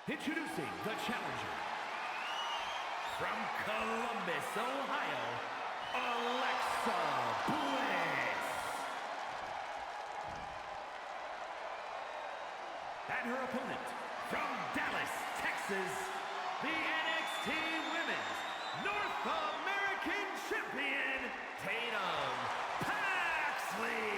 Introducing the challenger. From Columbus, Ohio, Alexa Bliss. And her opponent, from Dallas, Texas, the NXT Women's North American Champion, Tatum Paxley.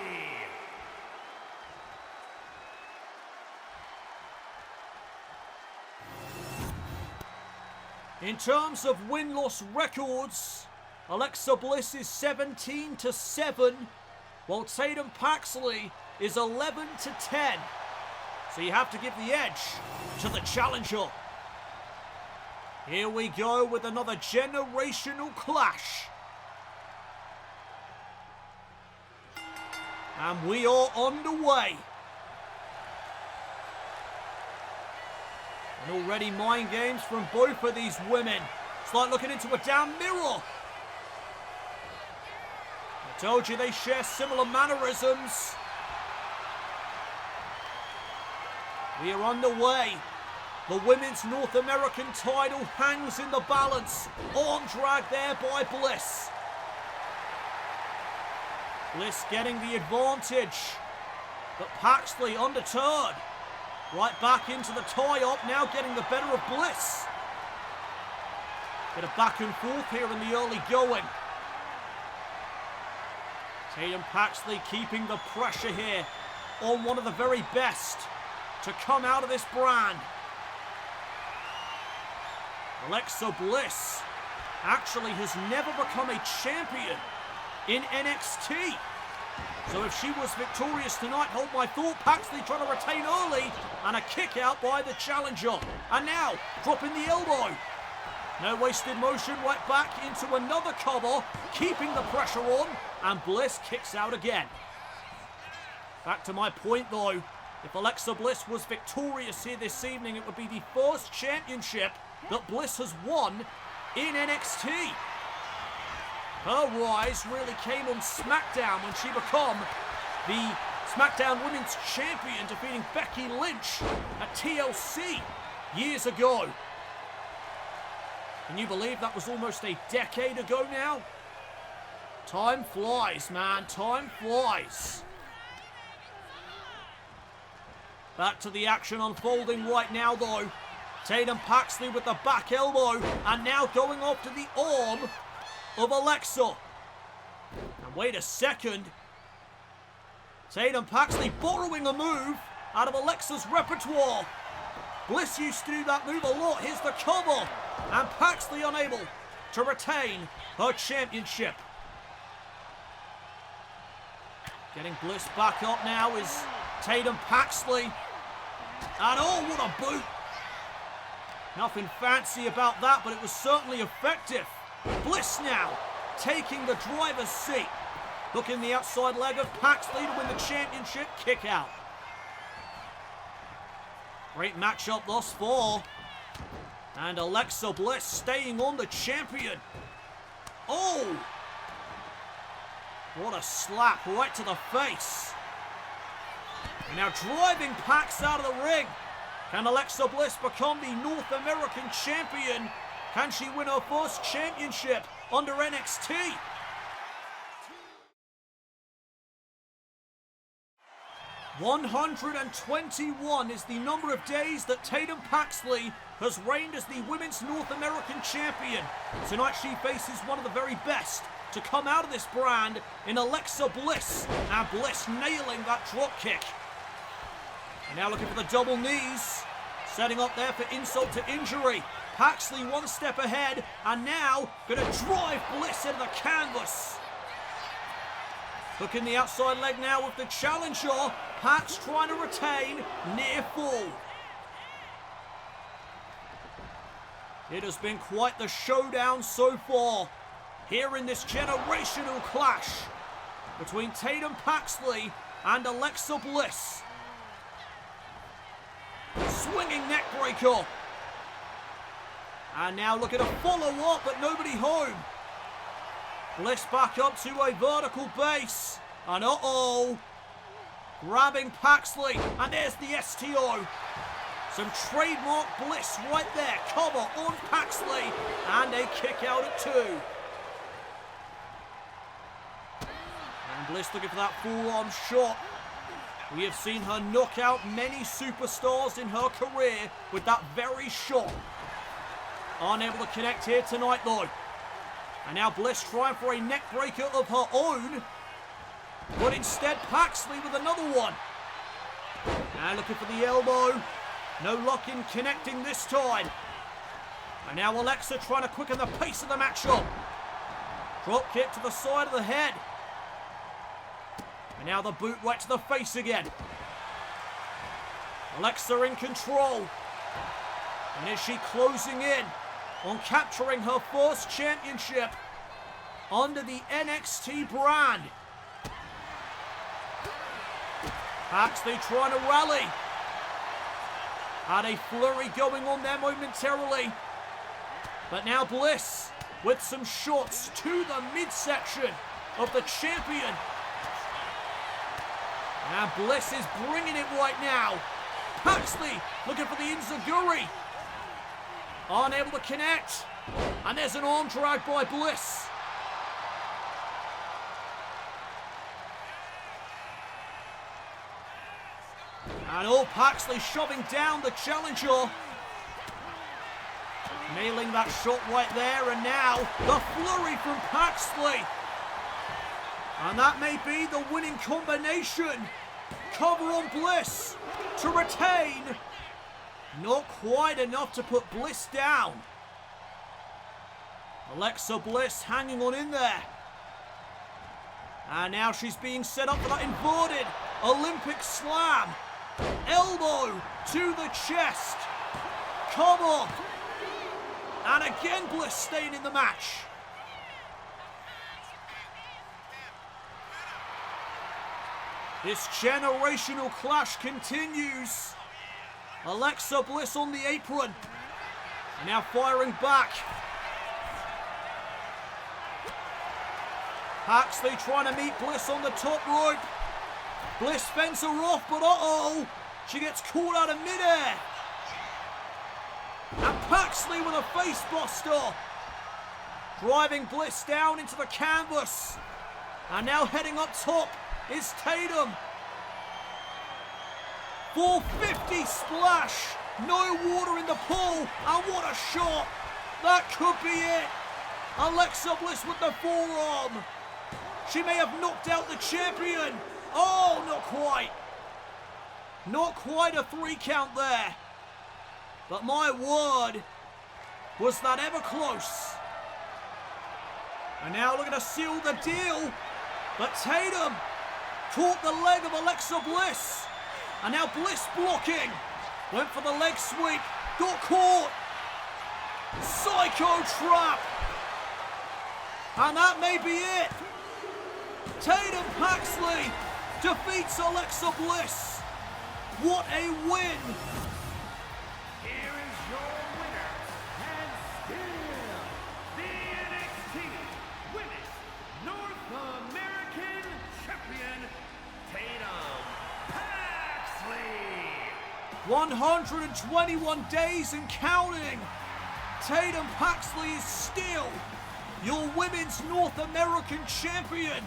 In terms of win-loss records, Alexa Bliss is 17-7, while Tatum Paxley is 11-10. So you have to give the edge to the challenger. Here we go with another generational clash. And we are underway. And already mind games from both of these women. It's like looking into a damn mirror. I told you they share similar mannerisms. We are underway. The Women's North American title hangs in the balance. Arm drag there by Bliss. Bliss getting the advantage. But Paxley undeterred. Right back into the tie-up, now getting the better of Bliss. Bit of back and forth here in the early going. Tatum Paxley keeping the pressure here on one of the very best to come out of this brand. Alexa Bliss actually has never become a champion in NXT. So if she was victorious tonight, hold my thought, Paxley trying to retain early, and a kick out by the challenger. And now, dropping the elbow. No wasted motion, right back into another cover, keeping the pressure on, and Bliss kicks out again. Back to my point though, if Alexa Bliss was victorious here this evening, it would be the first championship that Bliss has won in NXT. Her rise really came on SmackDown when she became the SmackDown Women's Champion, defeating Becky Lynch at TLC years ago. Can you believe that was almost a decade ago now? Time flies, man. Time flies. Back to the action unfolding right now, though. Tatum Paxley with the back elbow, and now going off to the arm of Alexa. And wait a second. Tatum Paxley borrowing a move out of Alexa's repertoire. Bliss used to do that move a lot. Here's the cover. And Paxley unable to retain her championship. Getting Bliss back up now is Tatum Paxley. And oh, what a boot. Nothing fancy about that, but it was certainly effective. Bliss now taking the driver's seat. Hooking the outside leg of Paxley to win the championship kick out. Great matchup thus far. And Alexa Bliss staying on the champion. Oh! What a slap right to the face. And now driving Pax out of the ring. Can Alexa Bliss become the North American champion? Can she win her first championship under NXT? $121 is the number of days that Tatum Paxley has reigned as the Women's North American Champion. Tonight she faces one of the very best to come out of this brand in Alexa Bliss. And Bliss nailing that drop kick. And now looking for the double knees. Setting up there for insult to injury. Paxley one step ahead, and now going to drive Bliss into the canvas. Hooking the outside leg now with the challenger. Pax trying to retain, near fall. It has been quite the showdown so far here in this generational clash between Tatum Paxley and Alexa Bliss. Swinging neckbreaker. And now looking to follow up, but nobody home. Bliss back up to a vertical base. And uh-oh. Grabbing Paxley. And there's the STO. Some trademark Bliss right there. Cover on Paxley. And a kick out at 2. And Bliss looking for that full-arm shot. We have seen her knock out many superstars in her career with that very shot. Unable to connect here tonight though. And now Bliss trying for a neck breaker of her own. But instead Paxley with another one. And looking for the elbow. No luck in connecting this time. And now Alexa trying to quicken the pace of the matchup. Drop kick to the side of the head. And now the boot right to the face again. Alexa in control. And is she closing in on capturing her first championship under the NXT brand? Paxley trying to rally. Had a flurry going on there momentarily. But now Bliss with some shots to the midsection of the champion. And Bliss is bringing it right now. Paxley looking for the enziguri. Unable to connect. And there's an arm drag by Bliss. And Paxley shoving down the challenger. Nailing that shot right there. And now the flurry from Paxley. And that may be the winning combination. Cover on Bliss to retain. Not quite enough to put Bliss down. Alexa Bliss hanging on in there. And now she's being set up for that inverted Olympic slam. Elbow to the chest. Cover. And again Bliss staying in the match. This generational clash continues. Alexa Bliss on the apron. And now firing back. Paxley trying to meet Bliss on the top rope. Bliss fends her off, but uh-oh, she gets caught out of midair. And Paxley with a face buster, driving Bliss down into the canvas. And now heading up top is Tatum. 450 splash, no water in the pool, and what a shot. That could be it. Alexa Bliss with the forearm. She may have knocked out the champion. Oh, not quite. Not quite a 3 count there. But my word, was that ever close. And now looking to seal the deal. But Tatum caught the leg of Alexa Bliss. And now Bliss blocking. Went for the leg sweep. Got caught. Psycho trap. And that may be it. Tatum Paxley defeats Alexa Bliss. What a win. Here is your winner, and still the NXT Women's North American Champion, Tatum Paxley. 121 days and counting. Tatum Paxley is still your Women's North American Champion,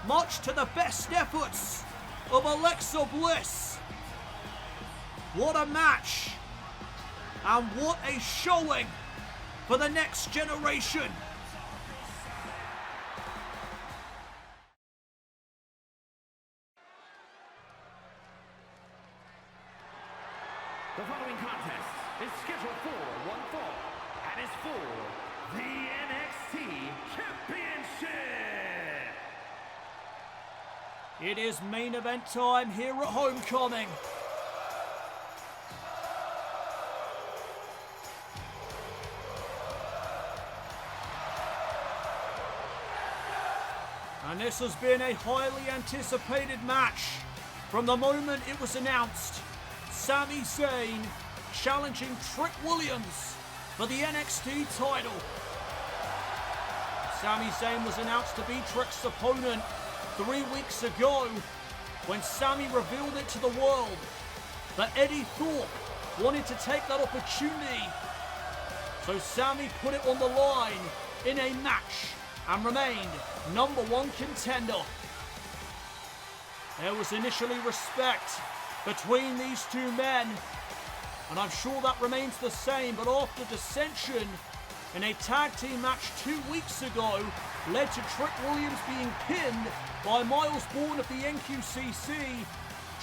much to the best efforts of Alexa Bliss. What a match, and what a showing for the next generation. The following contest is scheduled for one fall and is for the NXT Championship. It is main event time here at Homecoming. And this has been a highly anticipated match from the moment it was announced. Sami Zayn challenging Trick Williams for the NXT title. Sami Zayn was announced to be Trick's opponent 3 weeks ago when Sami revealed it to the world that Eddie Thorpe wanted to take that opportunity. So Sami put it on the line in a match and remained #1 contender. There was initially respect between these two men, and I'm sure that remains the same, but after dissension in a tag team match 2 weeks ago led to Trick Williams being pinned by Miles Bourne of the NQCC,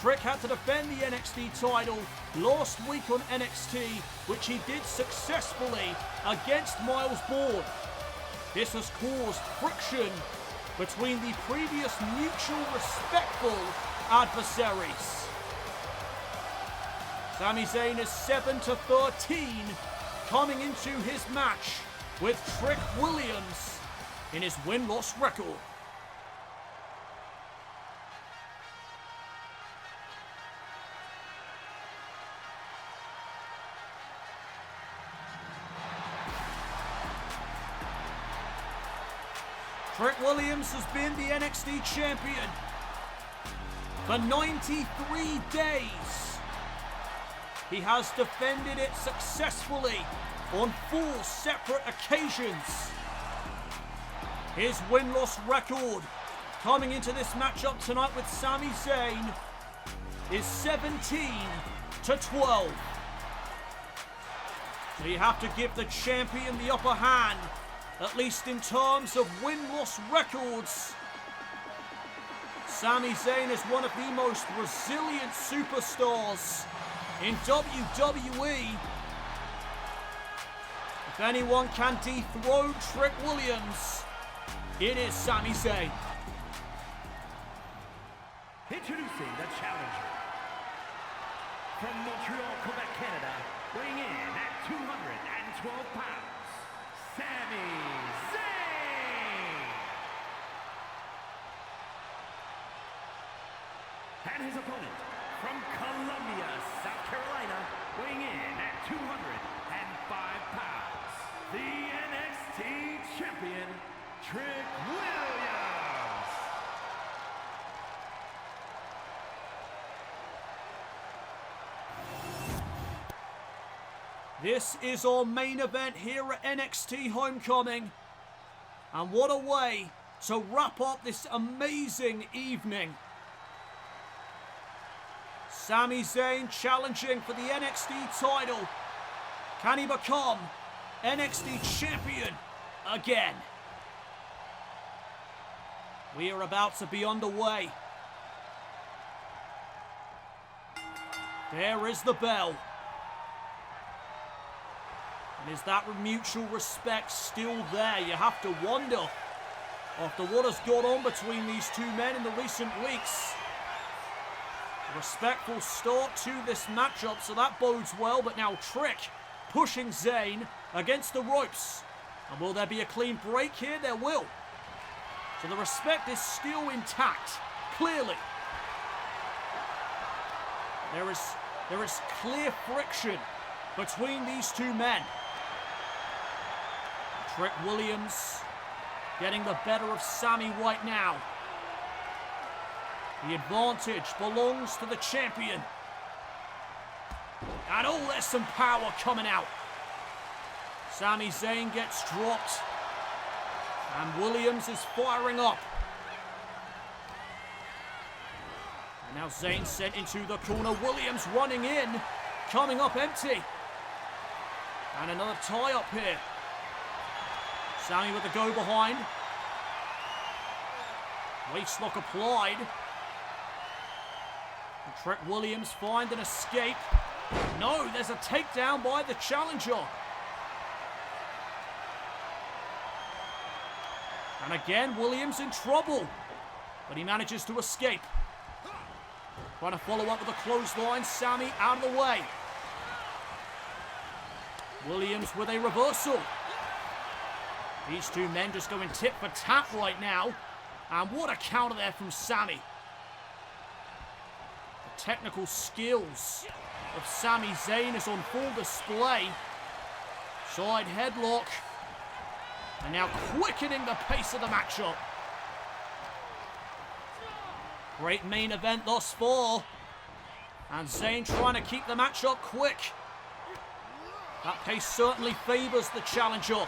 Trick had to defend the NXT title last week on NXT, which he did successfully against Miles Bourne. This has caused friction between the previous mutual respectful adversaries. Sami Zayn is 7-13 coming into his match with Trick Williams in his win-loss record. Trick Williams has been the NXT champion for 93 days. He has defended it successfully on 4 separate occasions. His win-loss record coming into this matchup tonight with Sami Zayn is 17-12. So you have to give the champion the upper hand, at least in terms of win-loss records. Sami Zayn is one of the most resilient superstars in WWE. If anyone can dethrone Trick Williams, it is Sami Zayn. Introducing the challenger. From Montreal, Quebec, Canada, weighing in at 212 pounds, Sami Zayn. And his opponent, from Columbia, South Carolina, weighing in at 205 pounds, the NXT champion, Trick Williams. This is our main event here at NXT Homecoming. And what a way to wrap up this amazing evening. Sami Zayn challenging for the NXT title. Can he become NXT champion again? We are about to be underway. There is the bell. And is that mutual respect still there? You have to wonder, after what has gone on between these two men in the recent weeks. A respectful start to this matchup, so that bodes well, but now Trick pushing Zayn against the ropes. And will there be a clean break here? There will. So the respect is still intact, clearly. There is clear friction between these two men. Trick Williams getting the better of Sami right now. The advantage belongs to the champion. And oh, there's some power coming out. Sami Zayn gets dropped. And Williams is firing up. And now Zayn sent into the corner. Williams running in. Coming up empty. And another tie-up here. Sami with the go behind. Waistlock applied. And Trick Williams find an escape. No, there's a takedown by the challenger. And again, Williams in trouble. But he manages to escape. Trying to follow up with a clothesline. Sami out of the way. Williams with a reversal. These two men just going tit for tat right now. And what a counter there from Sami. The technical skills of Sami Zayn is on full display. Side headlock. And now quickening the pace of the matchup. Great main event thus far. And Zayn trying to keep the matchup quick. That pace certainly favours the challenger.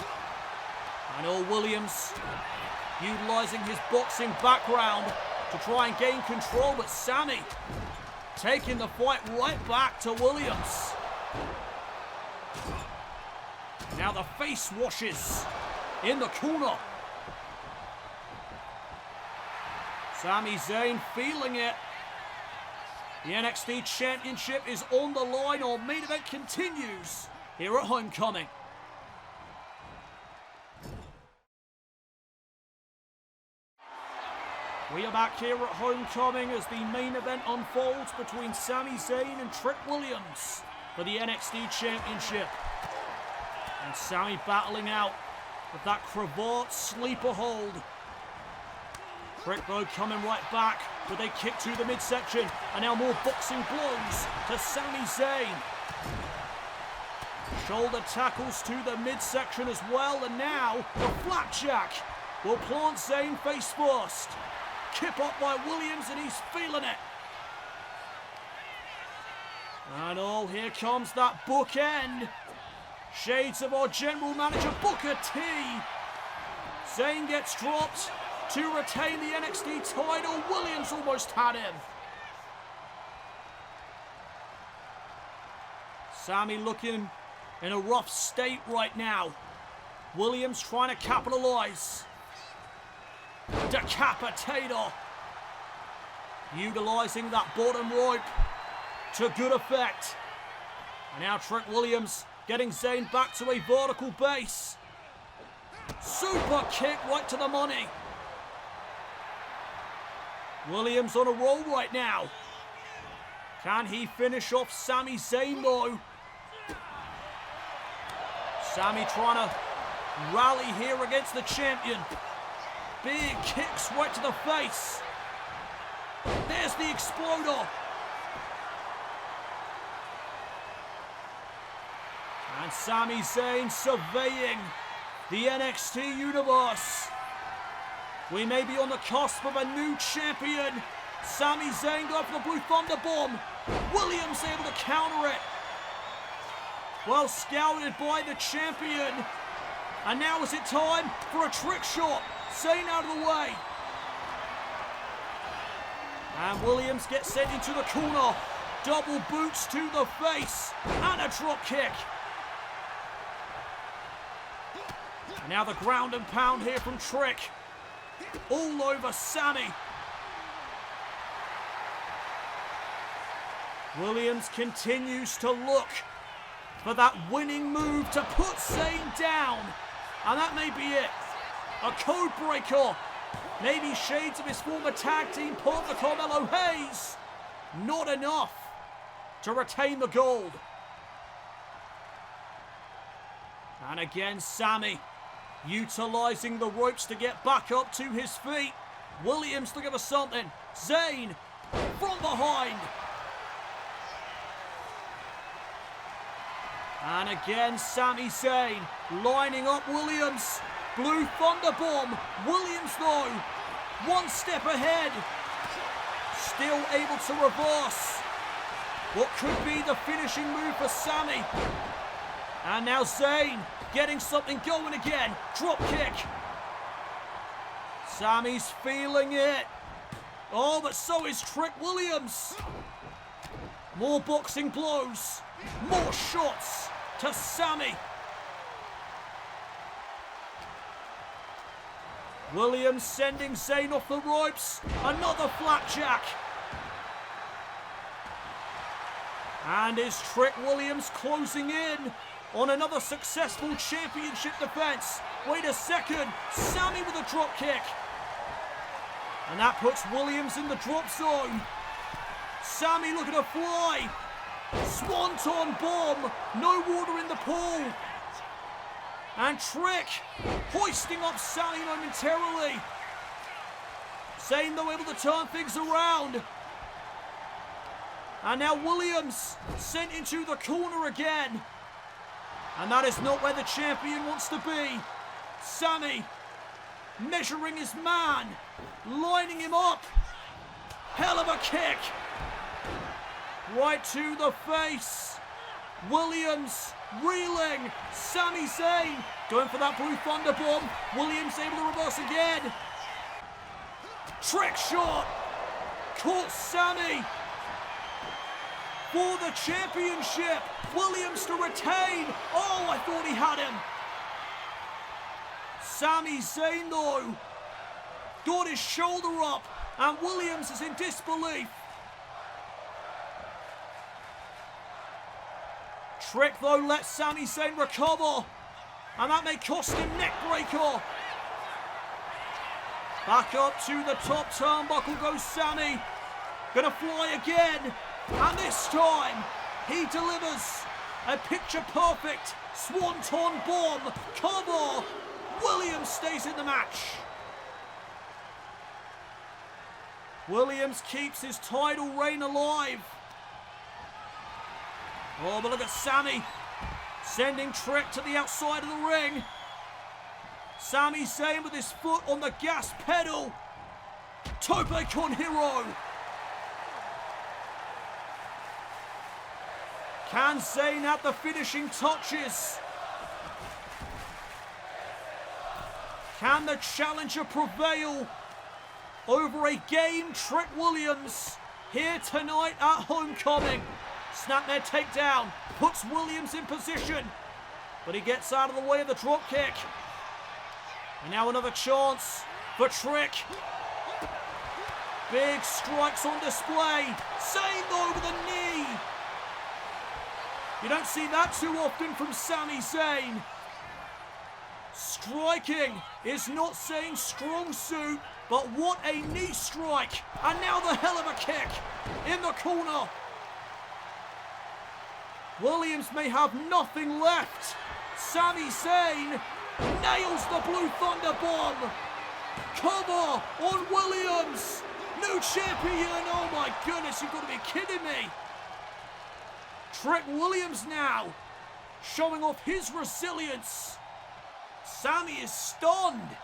I know Williams utilising his boxing background to try and gain control, but Sami taking the fight right back to Williams. Now the face washes in the corner. Sami Zayn feeling it. The NXT Championship is on the line. Our main event continues here at Homecoming. We are back here at Homecoming as the main event unfolds between Sami Zayn and Trick Williams for the NXT Championship. And Sami battling out with that cravat sleeper hold. Trick though coming right back with a kick to the midsection. And now more boxing blows to Sami Zayn. Shoulder tackles to the midsection as well. And now the flapjack will plant Zayn face first. Kip up by Williams and he's feeling it. And oh, here comes that bookend. Shades of our general manager, Booker T. Zayn gets dropped to retain the NXT title. Williams almost had him. Sami looking in a rough state right now. Williams trying to capitalize. Decapitator. Utilizing that bottom rope to good effect. And now Trick Williams getting Zayn back to a vertical base. Super kick right to the money. Williams on a roll right now. Can he finish off Sami Zayn though? Sami trying to rally here against the champion. Big kicks right to the face. There's the exploder. And Sami Zayn surveying the NXT universe. We may be on the cusp of a new champion. Sami Zayn going for the Blue Thunder Bomb. Williams able to counter it. Well scouted by the champion. And now is it time for a trick shot? Zayn out of the way. And Williams gets sent into the corner. Double boots to the face. And a drop kick. And now the ground and pound here from Trick. All over Sami. Williams continues to look for that winning move to put Zayn down. And that may be it. A code breaker. Maybe shades of his former tag team partner Carmelo Hayes. Not enough to retain the gold. And again, Sami utilizing the ropes to get back up to his feet. Williams looking for something. Zayn from behind. And again, Sami Zayn lining up Williams. Blue Thunder Bomb. Williams, though, one step ahead. Still able to reverse what could be the finishing move for Sami. And now Zayn getting something going again. Drop kick. Sami's feeling it. Oh, but so is Trick Williams. More boxing blows. More shots to Sami. Williams sending Zayn off the ropes. Another flapjack. And is Trick Williams closing in on another successful championship defense? Wait a second. Sami with a drop kick. And that puts Williams in the drop zone. Sami looking to fly. Swanton bomb. No water in the pool. And Trick hoisting up Sami momentarily. Zayn, though, able to turn things around. And now Williams sent into the corner again. And that is not where the champion wants to be. Sami measuring his man, lining him up. Hell of a kick. Right to the face. Williams reeling. Sami Zayn going for that Blue Thunder Bomb. Williams able to reverse again. Trick shot. Caught Sami. For the championship. Williams to retain. Oh, I thought he had him. Sami Zayn, though, got his shoulder up. And Williams is in disbelief. Trick, though, lets Sami Zayn recover. And that may cost him neckbreaker. Back up to the top turnbuckle goes Sami. Gonna fly again. And this time, he delivers a picture-perfect Swanton Bomb cover. Williams stays in the match. Williams keeps his title reign alive. Oh, but look at Sami sending Trick to the outside of the ring. Sami Zayn with his foot on the gas pedal. Tope con Hero. Can Zayn have the finishing touches? Can the challenger prevail over a game Trick Williams here tonight at Homecoming? Snapmare takedown, puts Williams in position, but he gets out of the way of the drop kick. And now another chance for Trick. Big strikes on display. Zayn though with a knee. You don't see that too often from Sami Zayn. Striking is not Zayn's strong suit, but what a knee strike. And now the hell of a kick in the corner. Williams may have nothing left. Sami Zayn nails the Blue Thunder Bomb. Cover on Williams. New champion. Oh my goodness, you've got to be kidding me. Trick Williams now showing off his resilience. Sami is stunned.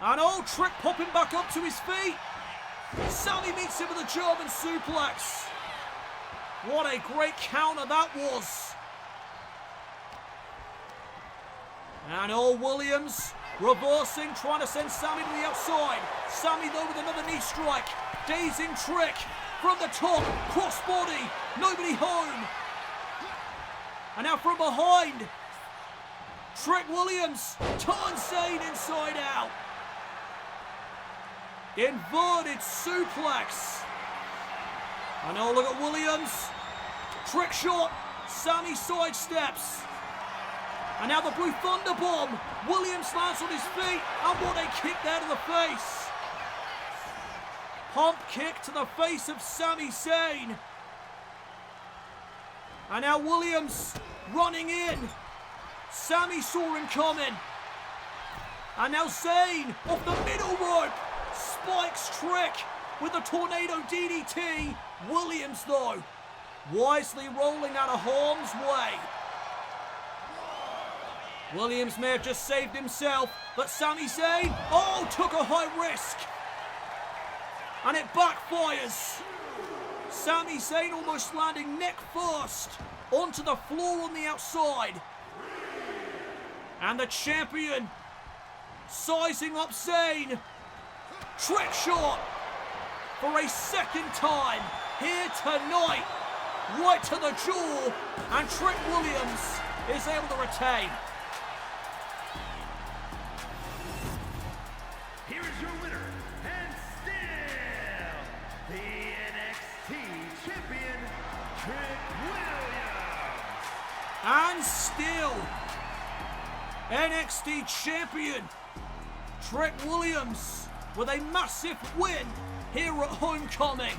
And oh, Trick popping back up to his feet. Sami meets him with a German suplex. What a great counter that was. And oh, Williams reversing, trying to send Sami to the outside. Sami though with another knee strike. Dazing Trick from the top, crossbody, nobody home. And now from behind, Trick Williams turns Zayn inside out. Inverted suplex. And oh, look at Williams. Trick shot, Sami sidesteps. And now the Blue Thunder Bomb. Williams lands on his feet, and what a kick there to the face. Pump kick to the face of Sami Zayn. And now Williams running in. Sami saw him coming. And now Zayn off the middle rope. Spikes Trick with the tornado DDT. Williams though, wisely rolling out of harm's way. Williams may have just saved himself, but Sami Zayn, oh, took a high risk. And it backfires. Sami Zayn almost landing neck first onto the floor on the outside. And the champion sizing up Zayn. Trick shot for a second time here tonight. Right to the jaw. And Trick Williams is able to retain. Here is your winner, and still the NXT champion, Trick Williams. And still, NXT champion, Trick Williams, with a massive win here at Homecoming.